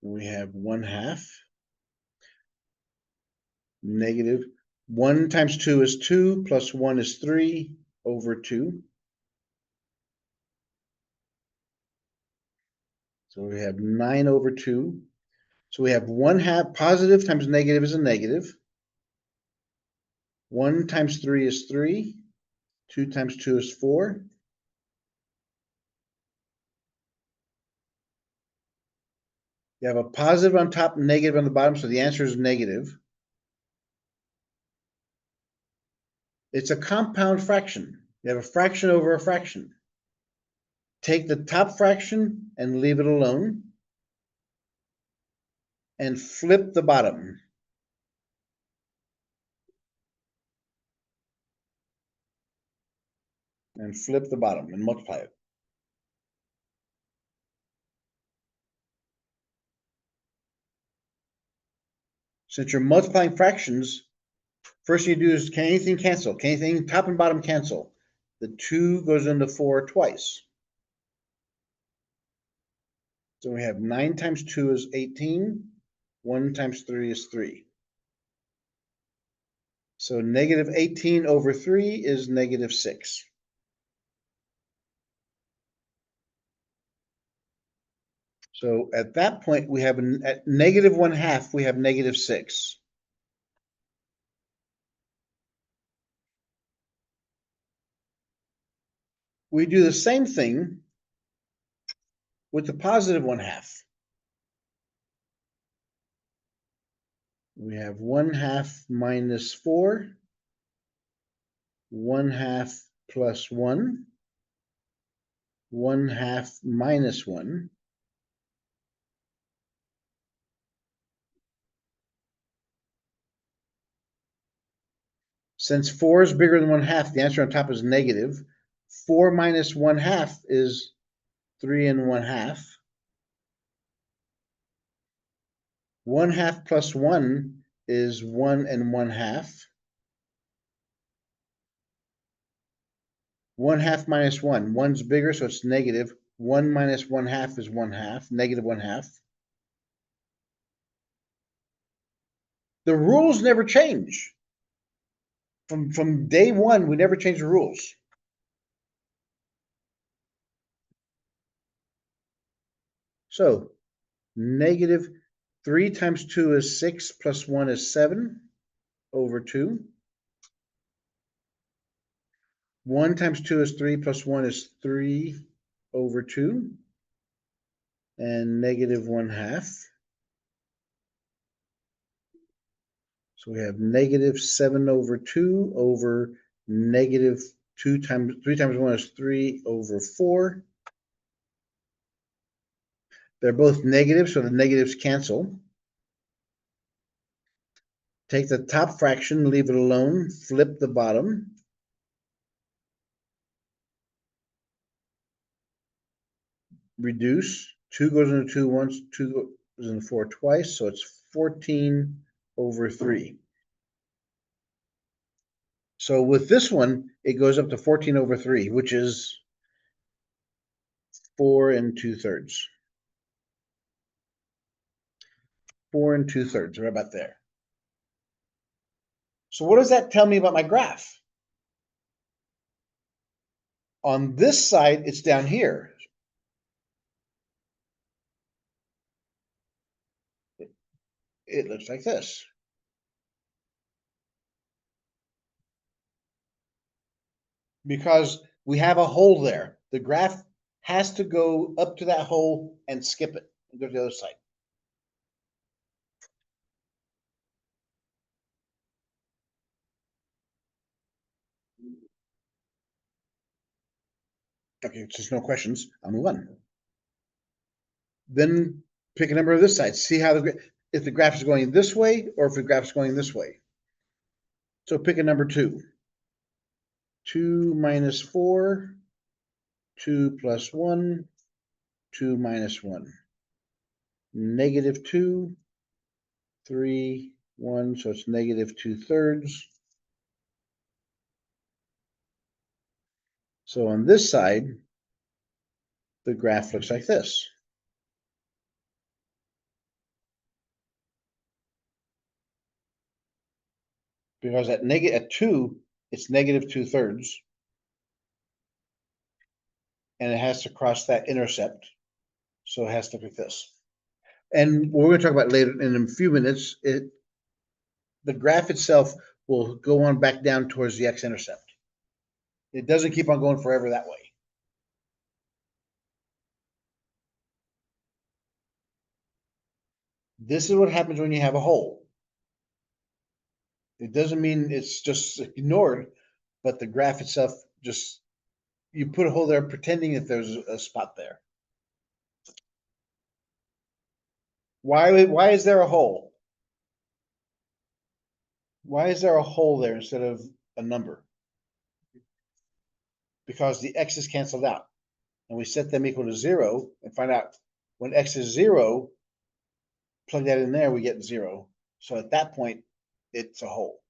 We have 1/2. Negative. 1 times 2 is 2. Plus 1 is 3 over 2. So we have 9 over 2. So we have 1/2. Positive times negative is a negative. 1 times 3 is 3. 2 times 2 is 4. You have a positive on top, negative on the bottom, so the answer is negative. It's a compound fraction. You have a fraction over a fraction. Take the top fraction and leave it alone, and flip the bottom. And flip the bottom and multiply it. Since you're multiplying fractions, first thing you do is, can anything cancel? Can anything top and bottom cancel? The 2 goes into 4 twice. So we have 9 times 2 is 18. 1 times 3 is 3. So negative 18 over 3 is negative 6. So at that point, we have at negative 1/2, we have negative 6. We do the same thing with the positive 1/2. We have 1/2 minus 4, 1/2 plus 1, 1/2 minus 1. Since 4 is bigger than 1/2, the answer on top is negative. 4 minus 1/2 is 3 1/2. 1/2 plus 1 is 1 1/2. 1/2 minus 1. 1's bigger, so it's negative. 1 minus 1/2 is 1/2, negative 1/2. The rules never change. From day one, we never change the rules. So negative 3 times 2 is 6, plus 1 is 7 over 2. 1 times 2 is 3, plus 1 is 3 over 2. And negative 1/2. So we have negative 7 over 2 over negative 3 times 1 is 3 over 4. They're both negative, so the negatives cancel. Take the top fraction, leave it alone, flip the bottom. Reduce. 2 goes into 2 once, 2 goes into 4 twice, so it's 14/3. So with this one, it goes up to 14/3, which is 4 2/3. 4 2/3, right about there. So what does that tell me about my graph? On this side, it's down here. It looks like this. Because we have a hole there. The graph has to go up to that hole and skip it and go to the other side. Okay, just no questions. I'll move on. Then pick a number of this side. See how if the graph is going this way or if the graph is going this way. So pick a number 2. 2 minus 4, 2 plus 1, 2 minus 1. -2, 3, 1, so it's -2/3. So on this side, the graph looks like this. Because at 2, it's -2/3. And it has to cross that intercept. So it has to look like this. And we're going to talk about later in a few minutes, the graph itself will go on back down towards the x-intercept. It doesn't keep on going forever that way. This is what happens when you have a hole. It doesn't mean it's just ignored, but the graph itself just, you put a hole there pretending that there's a spot there. Why is there a hole? Why is there a hole there instead of a number? Because the x is canceled out. And we set them equal to 0 and find out when x is 0, plug that in there, we get 0. So at that point, it's a hole.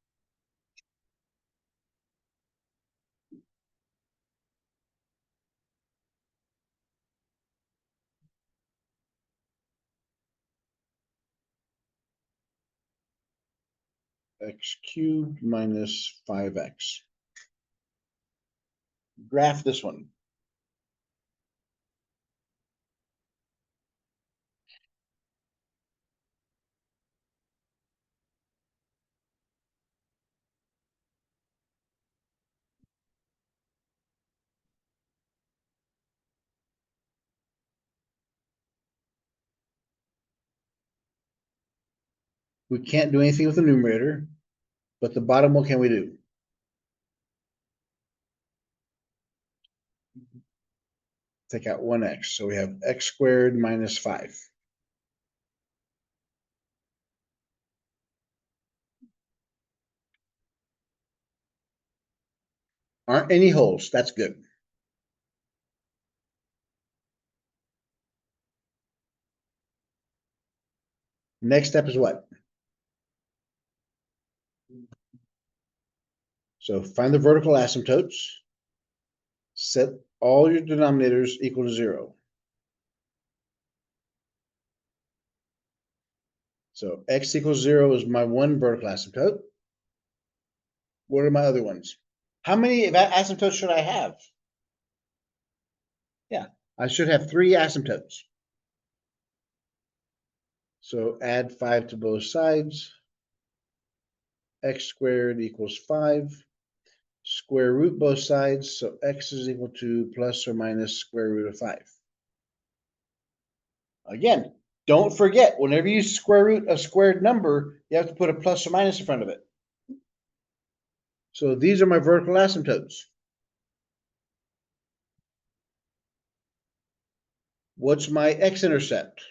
X cubed minus 5x. Graph this one. We can't do anything with the numerator, but the bottom, what can we do? Take out 1x. So we have x squared minus 5. Aren't any holes. That's good. Next step is what? So find the vertical asymptotes. Set all your denominators equal to 0. So x equals 0 is my one vertical asymptote. What are my other ones? How many asymptotes should I have? Yeah, I should have 3 asymptotes. So add 5 to both sides. X squared equals 5. Square root both sides, so x is equal to plus or minus square root of 5. Again, don't forget, whenever you square root a squared number, you have to put a plus or minus in front of it. So these are my vertical asymptotes. What's my x-intercept?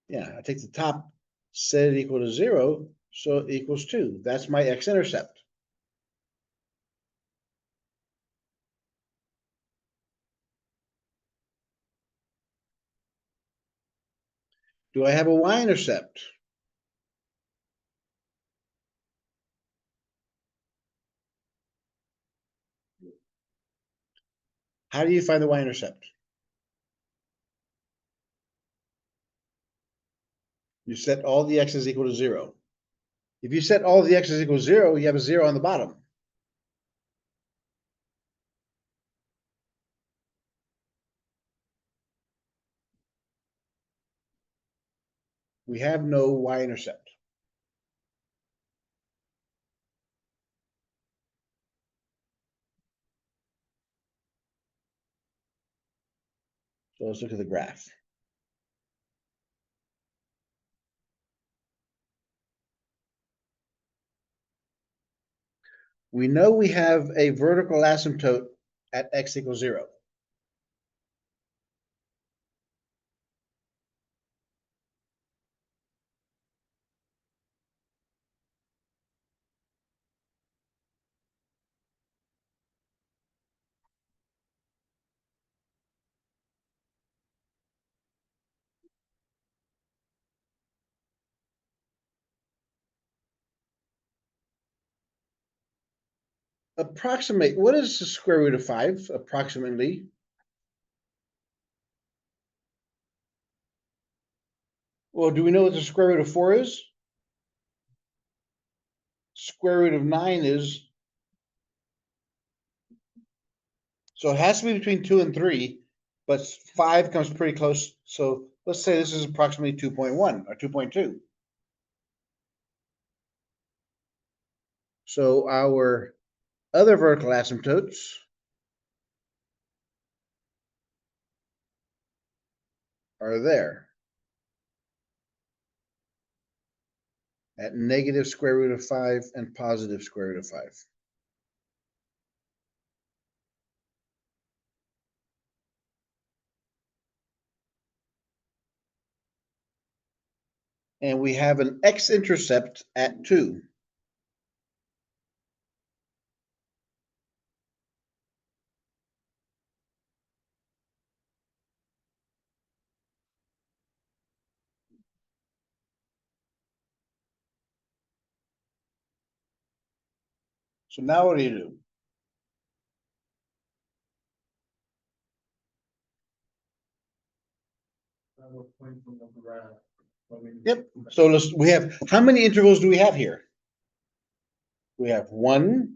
Yeah, I take the top, set it equal to 0, so it equals 2. That's my x-intercept. Do I have a y-intercept? How do you find the y-intercept? You set all the x's equal to 0. If you set all the x's equal to 0, you have a 0 on the bottom. We have no y-intercept. So let's look at the graph. We know we have a vertical asymptote at x equals 0. Approximate, what is the square root of 5, approximately? Well, do we know what the square root of 4 is? Square root of 9 is, so it has to be between 2 and 3, but 5 comes pretty close. So let's say this is approximately 2.1 or 2.2. So our other vertical asymptotes are there at negative square root of 5 and positive square root of 5. And we have an x-intercept at 2. So now what do you do? Yep. So we have, how many intervals do we have here? We have 1,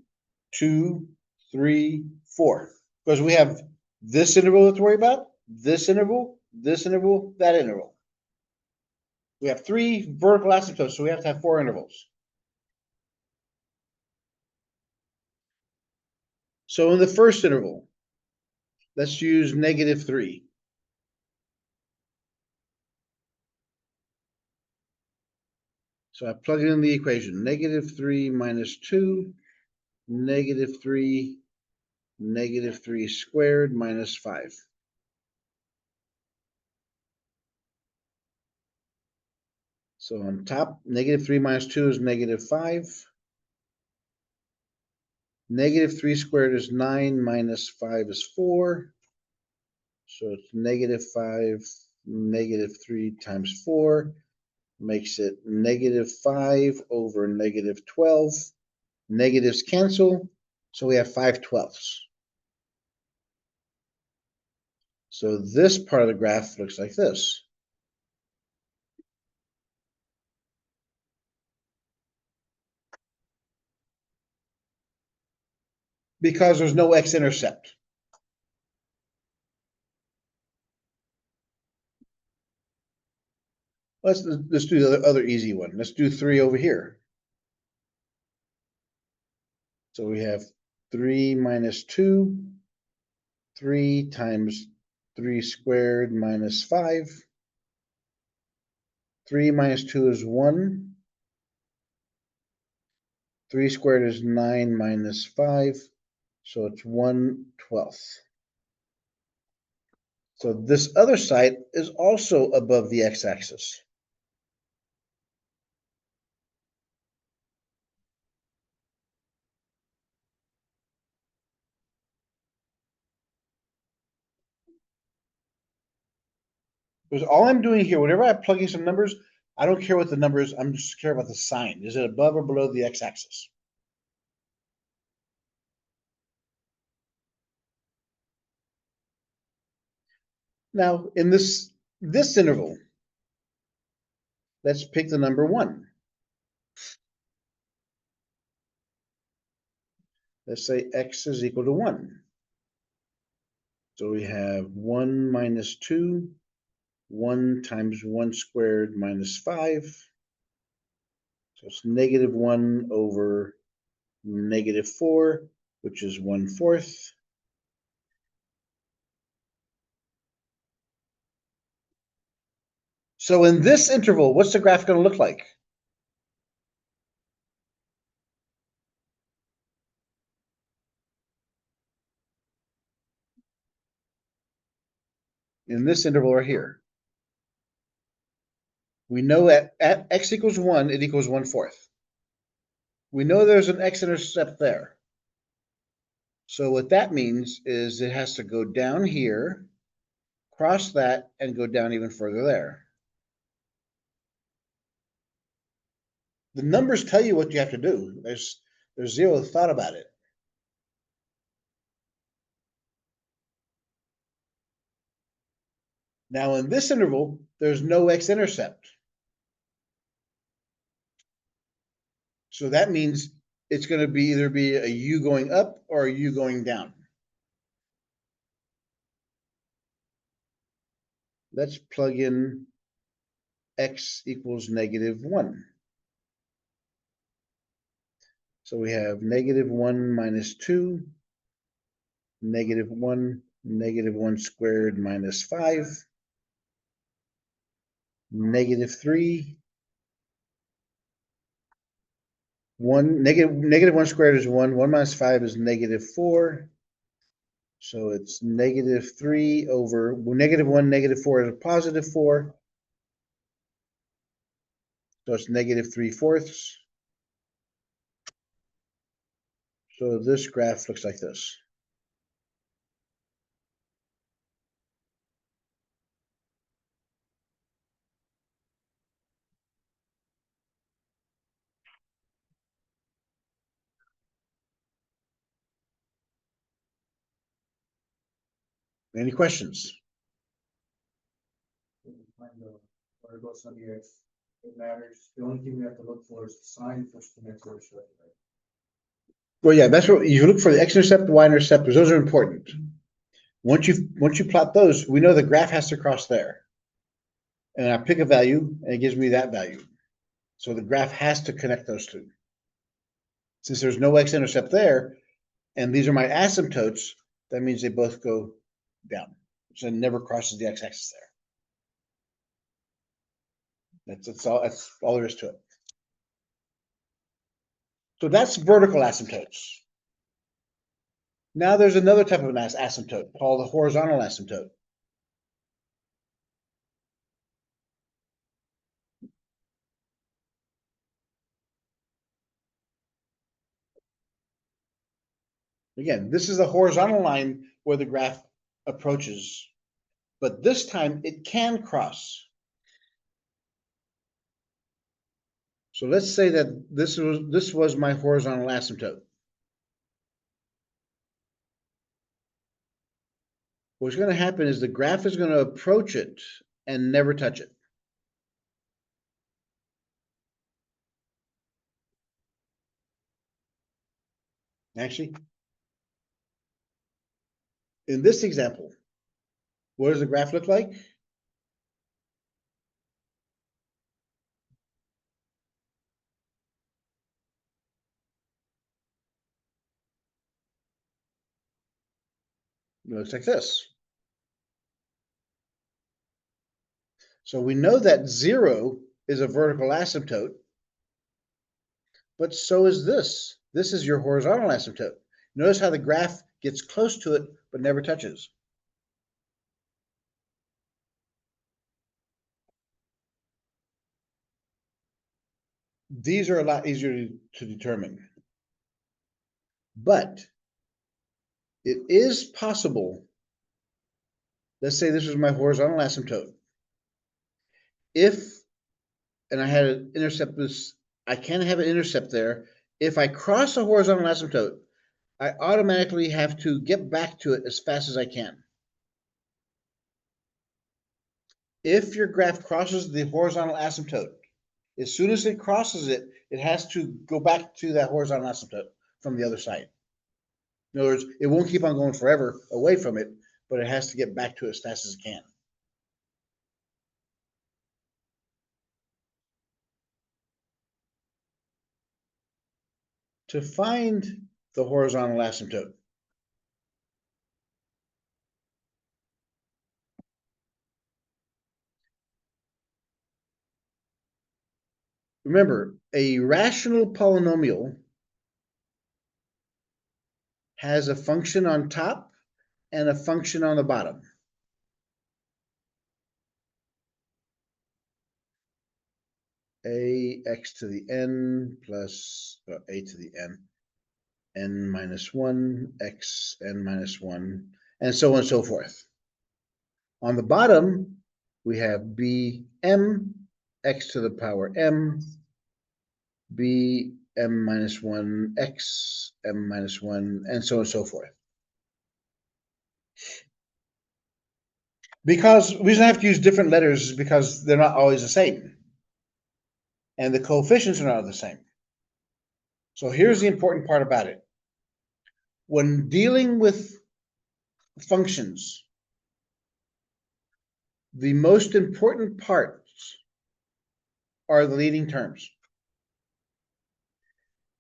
2, 3, 4. Because we have this interval to worry about, this interval, that interval. We have 3 vertical asymptotes, so we have to have 4 intervals. So in the first interval, let's use negative 3. So I plug it in the equation, negative 3 minus 2, negative 3, negative 3 squared minus 5. So on top, negative 3 minus 2 is negative 5. Negative 3 squared is 9, minus 5 is 4. So it's negative 5, negative 3 times 4 makes it negative 5 over negative 12. Negatives cancel, so we have 5/12. So this part of the graph looks like this. Because there's no x-intercept. Let's do the other easy one. Let's do 3 over here. So we have 3 minus 2, 3 times 3 squared minus 5. 3 minus 2 is 1. 3 squared is 9 minus 5. So it's 1/12. So this other side is also above the x-axis. Because all I'm doing here, whenever I plug in some numbers, I don't care what the number is, I'm just care about the sign. Is it above or below the x-axis? Now, in this interval, let's pick the number 1. Let's say x is equal to 1. So we have 1 minus 2, 1 times 1 squared minus 5. So it's negative 1 over negative 4, which is 1/4. So in this interval, what's the graph going to look like? In this interval right here. We know at x equals 1, it equals 1/4. We know there's an x-intercept there. So what that means is it has to go down here, cross that, and go down even further there. The numbers tell you what you have to do. There's zero thought about it. Now in this interval, there's no x-intercept. So that means it's going to be either be a u going up or a u going down. Let's plug in x equals negative 1. So we have negative 1 minus 2, negative 1, negative 1 squared minus 5, negative 3, 1, negative 1 squared is 1, 1 minus 5 is negative 4. So it's negative 3 over negative 1, negative 4 is a positive 4. So it's negative 3/4. So this graph looks like this. Any questions? Where it goes on the X, it matters. The only thing we have to look for is the sign for exponential shift. Well, yeah, that's what you look for, the x-intercept, the y-intercept, those are important. Once you plot those, we know the graph has to cross there. And I pick a value and it gives me that value. So the graph has to connect those two. Since there's no x-intercept there, and these are my asymptotes, that means they both go down. So it never crosses the x-axis there. That's all there is to it. So that's vertical asymptotes. Now there's another type of an asymptote called a horizontal asymptote. Again, this is the horizontal line where the graph approaches, but this time it can cross. So let's say that this was my horizontal asymptote. What's going to happen is the graph is going to approach it and never touch it. Actually, in this example, what does the graph look like? It looks like this. So we know that 0 is a vertical asymptote, but so is this. This is your horizontal asymptote. Notice how the graph gets close to it, but never touches. These are a lot easier to determine. But it is possible, let's say this was my horizontal asymptote. if, and I had an intercept this, I can have an intercept there. If I cross a horizontal asymptote, I automatically have to get back to it as fast as I can. If your graph crosses the horizontal asymptote, as soon as it crosses it, it has to go back to that horizontal asymptote from the other side. In other words, it won't keep on going forever away from it, but it has to get back to it as fast as it can. To find the horizontal asymptote, remember, a rational polynomial has a function on top and a function on the bottom. Ax to the n plus a to the n minus 1, x n minus 1, and so on and so forth. On the bottom, we have bm x to the power m, bm minus 1, x m minus 1, and so on and so forth. Because we have to use different letters because they're not always the same. And the coefficients are not the same. So here's the important part about it. When dealing with functions, the most important parts are the leading terms.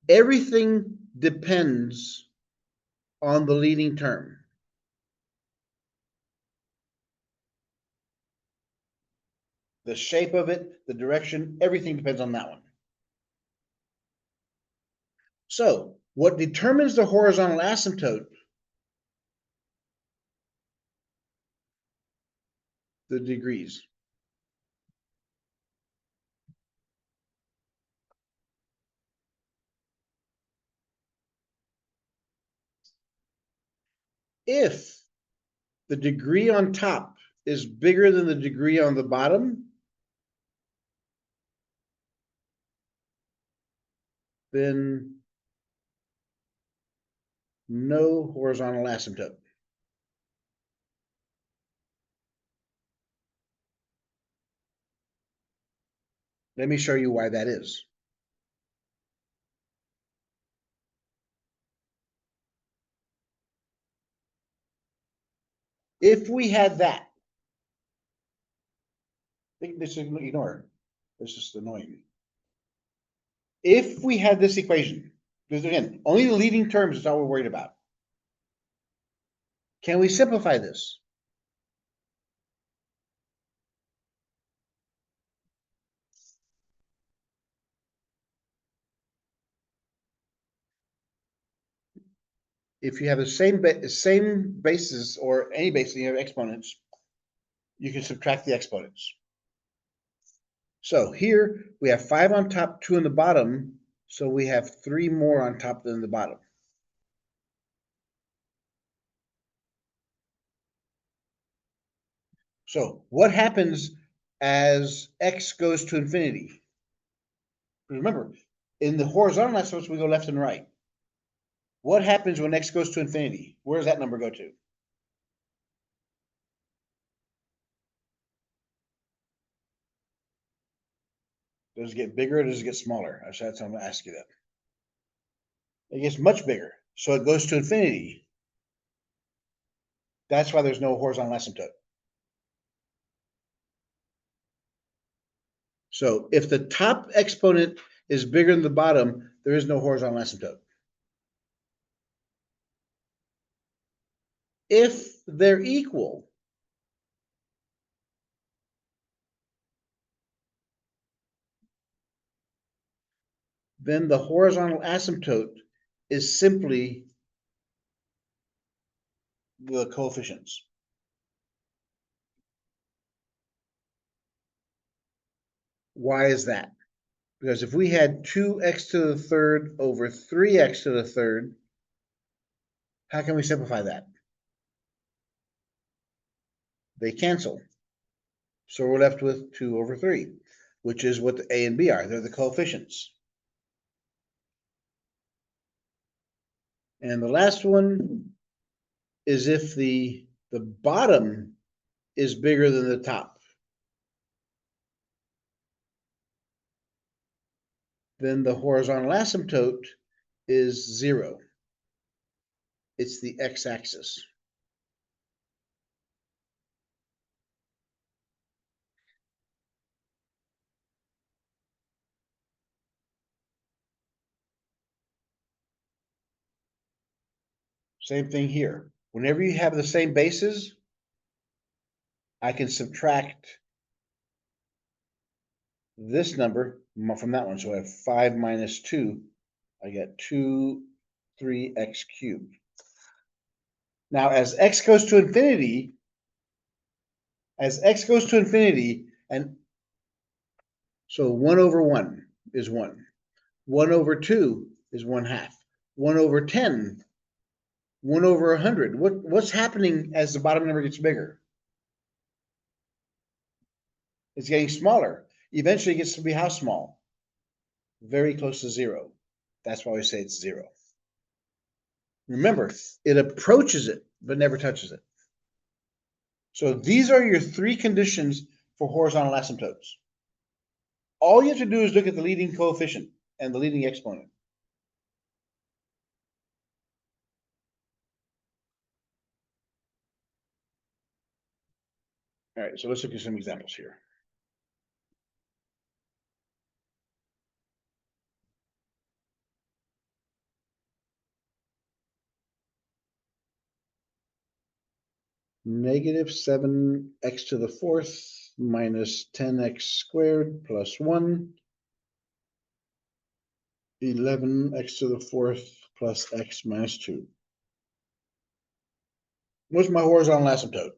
Everything depends on the leading term. The shape of it, the direction, everything depends on that one. So what determines the horizontal asymptote? The degrees. If the degree on top is bigger than the degree on the bottom, then no horizontal asymptote. Let me show you why that is. If we had that, this is ignore it. It's just annoying. If we had this equation, because again, only the leading terms is all we're worried about. Can we simplify this? If you have the same basis or any basis, you have exponents, you can subtract the exponents. So here we have 5 on top, 2 on the bottom, so we have 3 more on top than the bottom. So what happens as x goes to infinity? Remember, in the horizontal asymptotes, we go left and right. What happens when x goes to infinity? Where does that number go to? Does it get bigger or does it get smaller? That's what I'm going to ask you that. It gets much bigger. So it goes to infinity. That's why there's no horizontal asymptote. So if the top exponent is bigger than the bottom, there is no horizontal asymptote. If they're equal, then the horizontal asymptote is simply the coefficients. Why is that? Because if we had 2x to the third over 3x to the third, how can we simplify that? They cancel. So we're left with 2/3, which is what the A and B are. They're the coefficients. And the last one is if the bottom is bigger than the top. Then the horizontal asymptote is 0. It's the x-axis. Same thing here. Whenever you have the same bases, I can subtract this number from that one. So I have 5 minus 2. I get 2, 3x cubed. Now, as x goes to infinity, and so 1/1 is 1. 1/2 is 1/2. 1/10, 1/100. What's happening as the bottom number gets bigger? It's getting smaller. Eventually it gets to be how small? Very close to 0. That's why we say it's 0. Remember, it approaches it, but never touches it. So these are your 3 conditions for horizontal asymptotes. All you have to do is look at the leading coefficient and the leading exponent. All right, so let's look at some examples here. Negative 7x to the 4th minus 10x squared plus 1. 11x to the 4th plus x minus 2. What's my horizontal asymptote?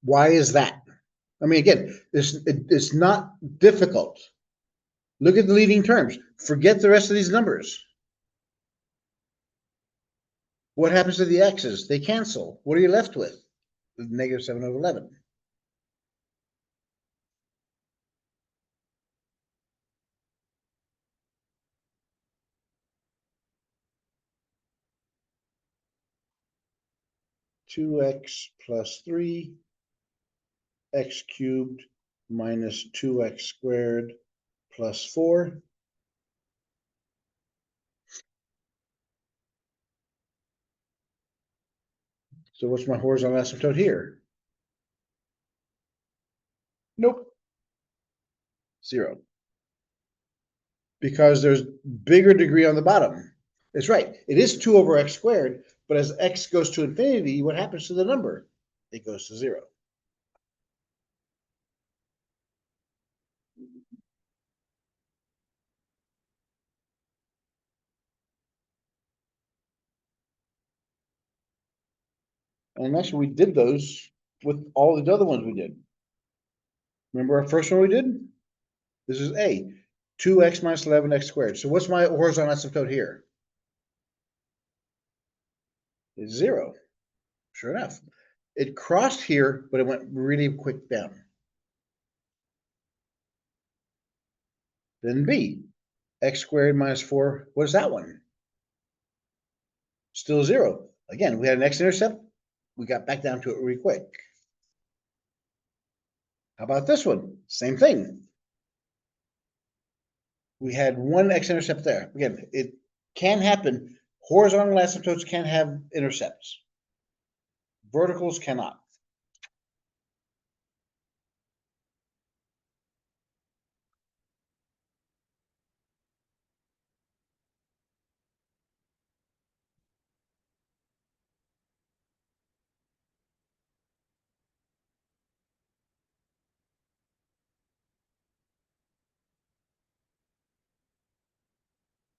Why is that? I mean, again, it's not difficult. Look at the leading terms. Forget the rest of these numbers. What happens to the x's? They cancel. What are you left with? Negative 7/11. Two x plus 3, x cubed minus 2x squared plus 4. So what's my horizontal asymptote here? Nope. 0. Because there's bigger degree on the bottom. It's right. It is 2/x squared, but as x goes to infinity, what happens to the number? It goes to 0. And actually, we did those with all the other ones we did. Remember our first one we did? This is A, 2x minus 11x squared. So what's my horizontal asymptote here? It's 0. Sure enough. It crossed here, but it went really quick down. Then B, x squared minus 4. What is that one? Still 0. Again, we had an x-intercept. We got back down to it really quick. How about this one? Same thing. We had one x-intercept there. Again, it can happen. Horizontal asymptotes can have intercepts. Verticals cannot.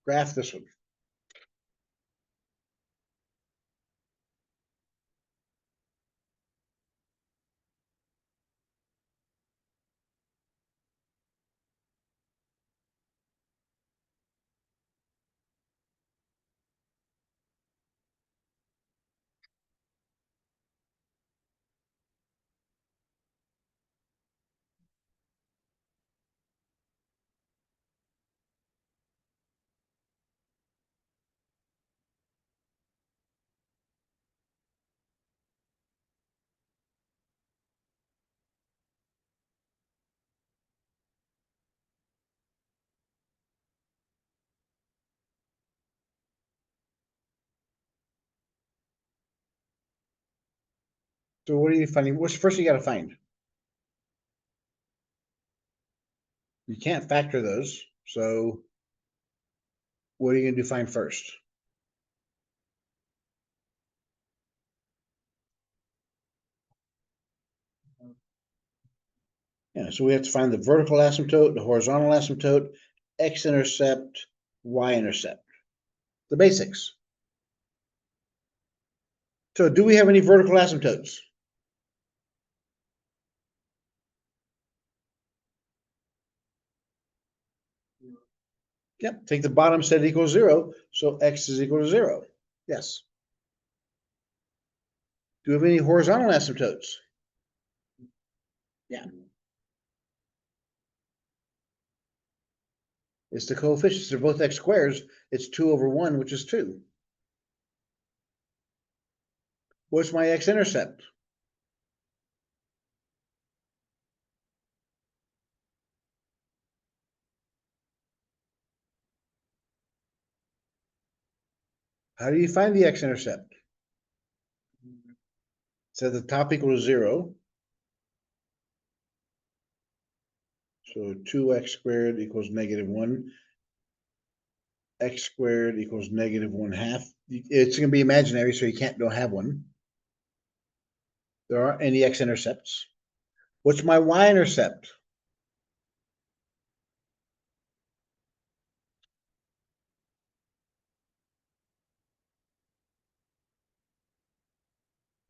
Graph this one. So what are you finding? What's the first you gotta find? You can't factor those, so what are you gonna do find first? Yeah, so we have to find the vertical asymptote, the horizontal asymptote, x-intercept, y-intercept. The basics. So do we have any vertical asymptotes? Yep, take the bottom set equals 0, so x is equal to 0. Yes. Do we have any horizontal asymptotes? Yeah. It's the coefficients. They're both x squares. It's 2 over 1, which is 2. What's my x-intercept? How do you find the x-intercept? So the top equals 0. So 2x squared equals negative 1. X squared equals negative 1/2. It's going to be imaginary, so you don't have one. There aren't any x-intercepts. What's my y-intercept?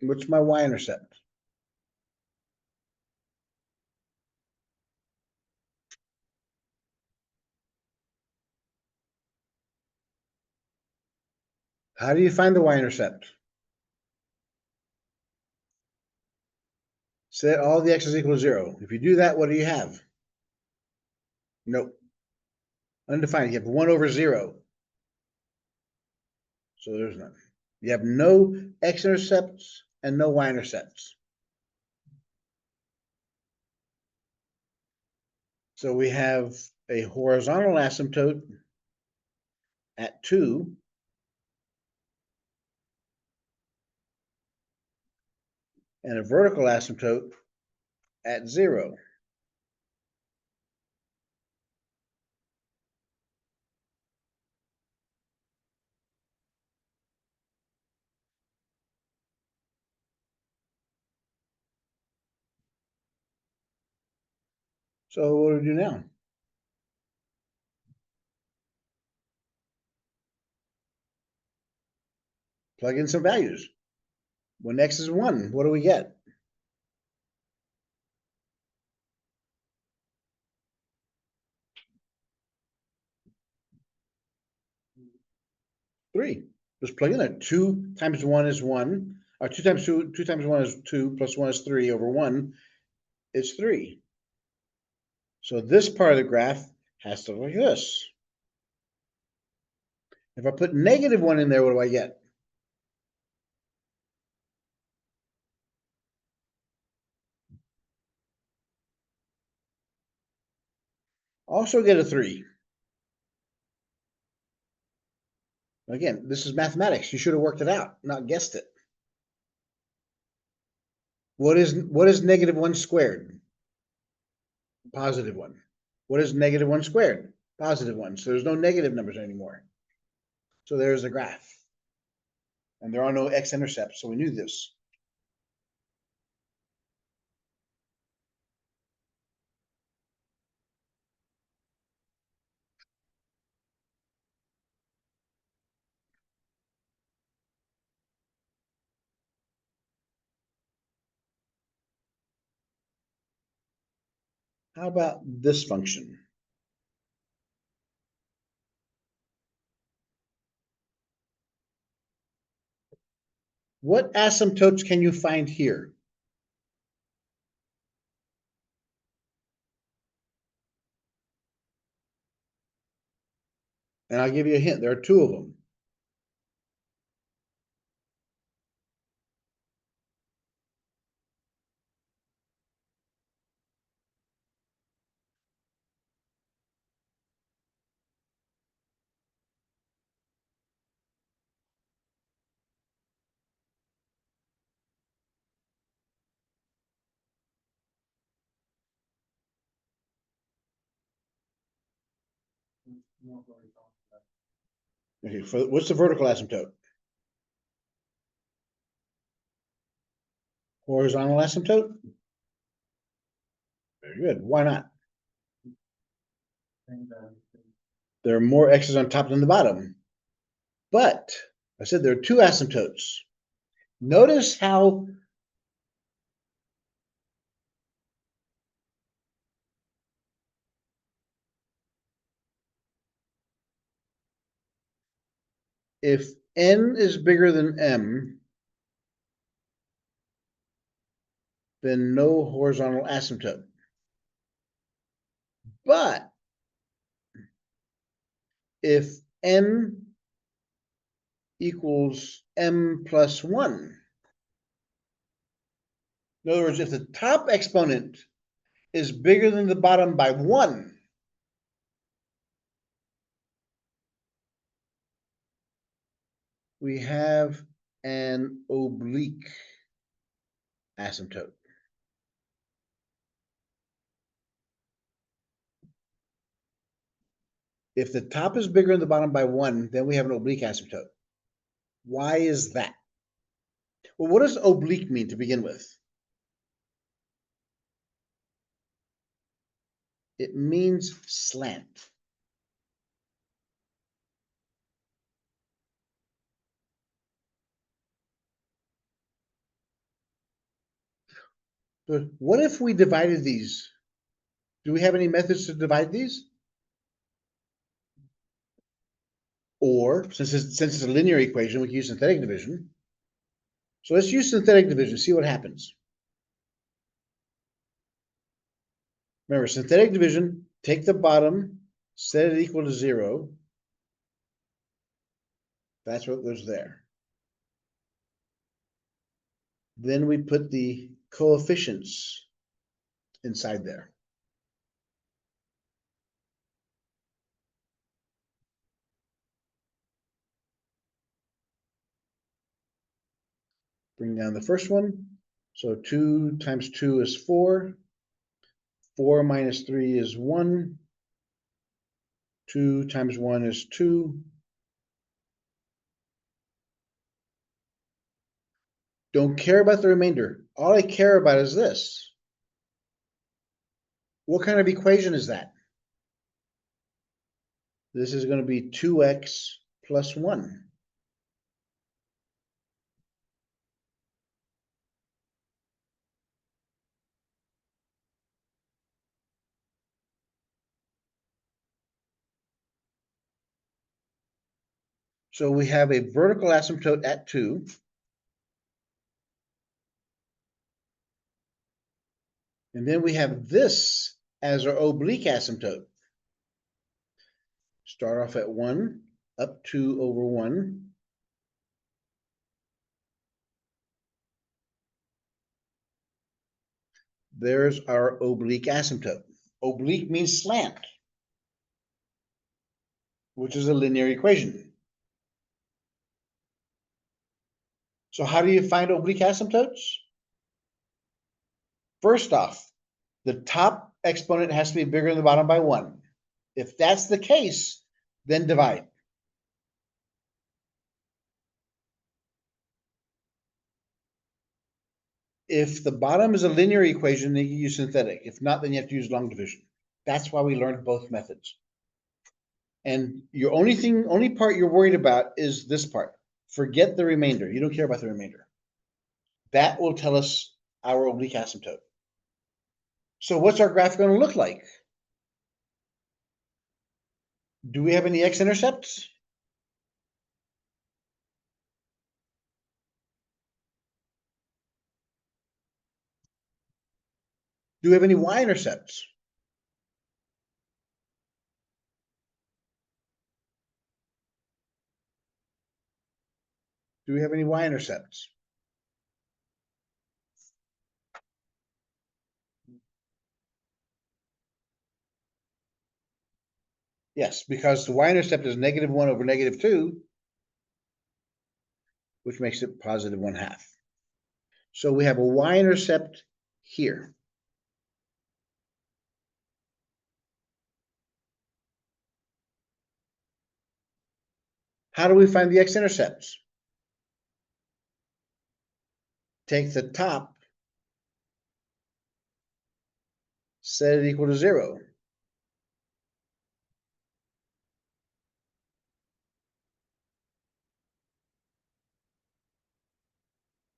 What's my y-intercept? How do you find the y-intercept? Set all the x's equal to 0. If you do that, what do you have? Nope. Undefined. You have 1 over 0. So there's none. You have no x-intercepts and no y-intercepts. So we have a horizontal asymptote at 2 and a vertical asymptote at 0. So what do we do now? Plug in some values. When x is 1, what do we get? Three. Just plug in there. 2 times 1 is 1. Or 2 times 2, 2 times 1 is 2, plus 1 is 3 over 1. It's 3. So this part of the graph has to look like this. If I put negative 1 in there, what do I get? Also get a 3. Again, this is mathematics. You should have worked it out, not guessed it. What is negative 1 squared? Positive 1. What is negative 1 squared? Positive 1. So there's no negative numbers anymore. So there's the graph. And there are no x-intercepts, so we knew this. How about this function? What asymptotes can you find here? And I'll give you a hint. There are 2 of them. Okay, what's the vertical asymptote? Horizontal asymptote? Very good. Why not? There are more x's on top than the bottom. But I said there are two asymptotes. Notice how if n is bigger than m, then no horizontal asymptote. But if n equals m plus 1, in other words, if the top exponent is bigger than the bottom by 1, we have an oblique asymptote. If the top is bigger than the bottom by 1, then we have an oblique asymptote. Why is that? Well, what does oblique mean to begin with? It means slant. So what if we divided these? Do we have any methods to divide these? Or, since it's a linear equation, we can use synthetic division. So let's use synthetic division, see what happens. Remember, synthetic division, take the bottom, set it equal to 0. That's what goes there. Then we put the coefficients inside there. Bring down the first one. So 2 times 2 is 4. 4 minus 3 is 1. 2 times 1 is 2. Don't care about the remainder. All I care about is this. What kind of equation is that? This is going to be 2x plus 1. So we have a vertical asymptote at 2. And then we have this as our oblique asymptote. Start off at 1, up 2 over 1. There's our oblique asymptote. Oblique means slant, which is a linear equation. So how do you find oblique asymptotes? First off, the top exponent has to be bigger than the bottom by 1. If that's the case, then divide. If the bottom is a linear equation, then you use synthetic. If not, then you have to use long division. That's why we learned both methods. And your only part you're worried about is this part. Forget the remainder. You don't care about the remainder. That will tell us our oblique asymptote. So what's our graph going to look like? Do we have any x-intercepts? Do we have any y-intercepts? Do we have any y-intercepts? Yes, because the y-intercept is -1 over -2, which makes it positive 1/2. So we have a y-intercept here. How do we find the x-intercepts? Take the top, set it equal to 0.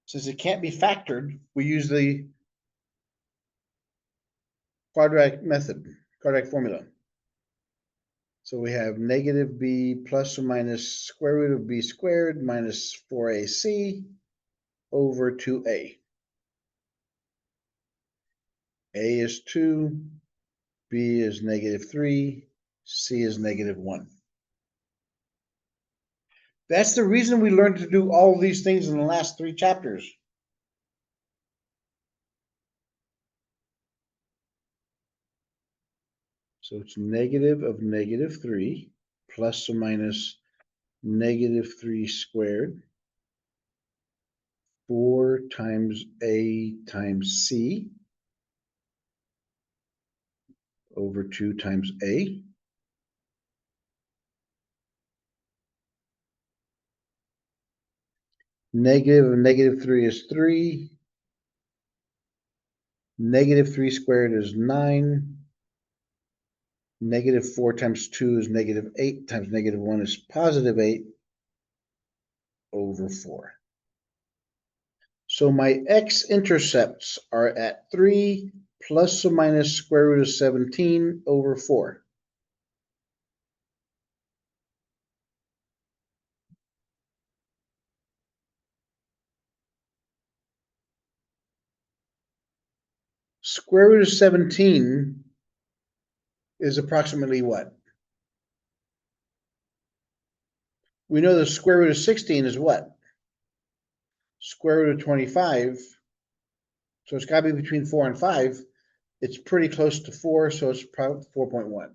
Since it can't be factored, we use the quadratic method, quadratic formula. So we have negative b plus or minus square root of b squared minus 4ac over 2a. A is 2, b is negative 3, c is negative 1. That's the reason we learned to do all of these things in the last 3 chapters. So it's negative of negative 3 plus or minus negative 3 squared, 4 times a times c over 2 times a. Negative of negative 3 is 3. Negative 3 squared is 9. Negative 4 times 2 is negative 8 times negative 1 is positive 8 over 4. So my x-intercepts are at 3 plus or minus square root of 17 over 4. Square root of 17 is approximately what? We know the square root of 16 is what? Square root of 25. So it's got to be between 4 and 5. It's pretty close to 4, so it's probably 4.1.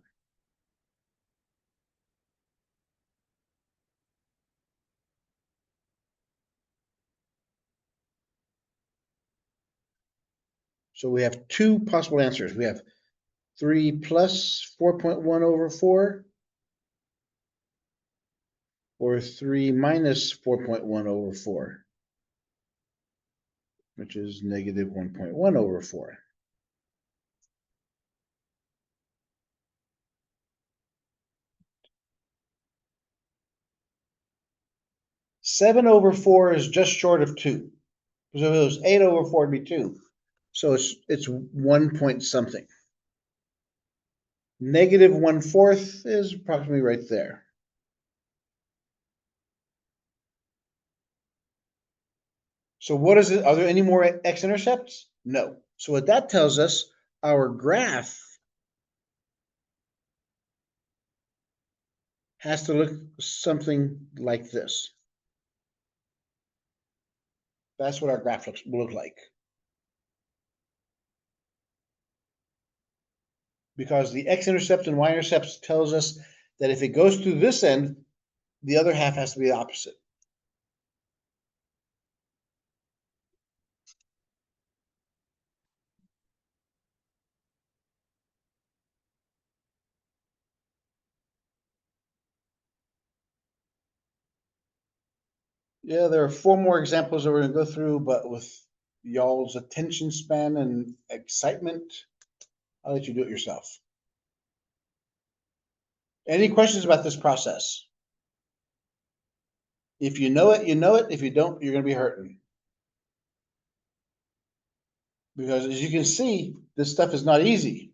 So we have 2 possible answers. We have 3 plus 4.1 over 4, or 3 minus 4.1 over 4, which is negative 1.1 over 4. Seven over 4 is just short of 2. So if it was 8 over 4, it'd be 2. So it's 1 point something. Negative 1/4 is approximately right there. So what is it? Are there any more x-intercepts? No. So what that tells us, our graph has to look something like this. That's what our graph will look like. Because the x-intercept and y-intercepts tells us that if it goes through this end, the other half has to be the opposite. Yeah, there are 4 more examples that we're going to go through, but with y'all's attention span and excitement, I'll let you do it yourself. Any questions about this process? If you know it, you know it. If you don't, you're going to be hurting. Because as you can see, this stuff is not easy.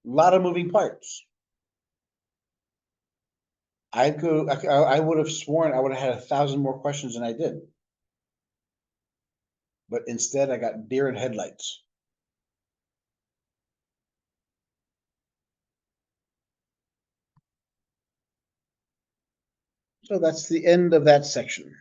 A lot of moving parts. I would have sworn I would have had 1,000 more questions than I did. But instead, I got deer in headlights. So that's the end of that section.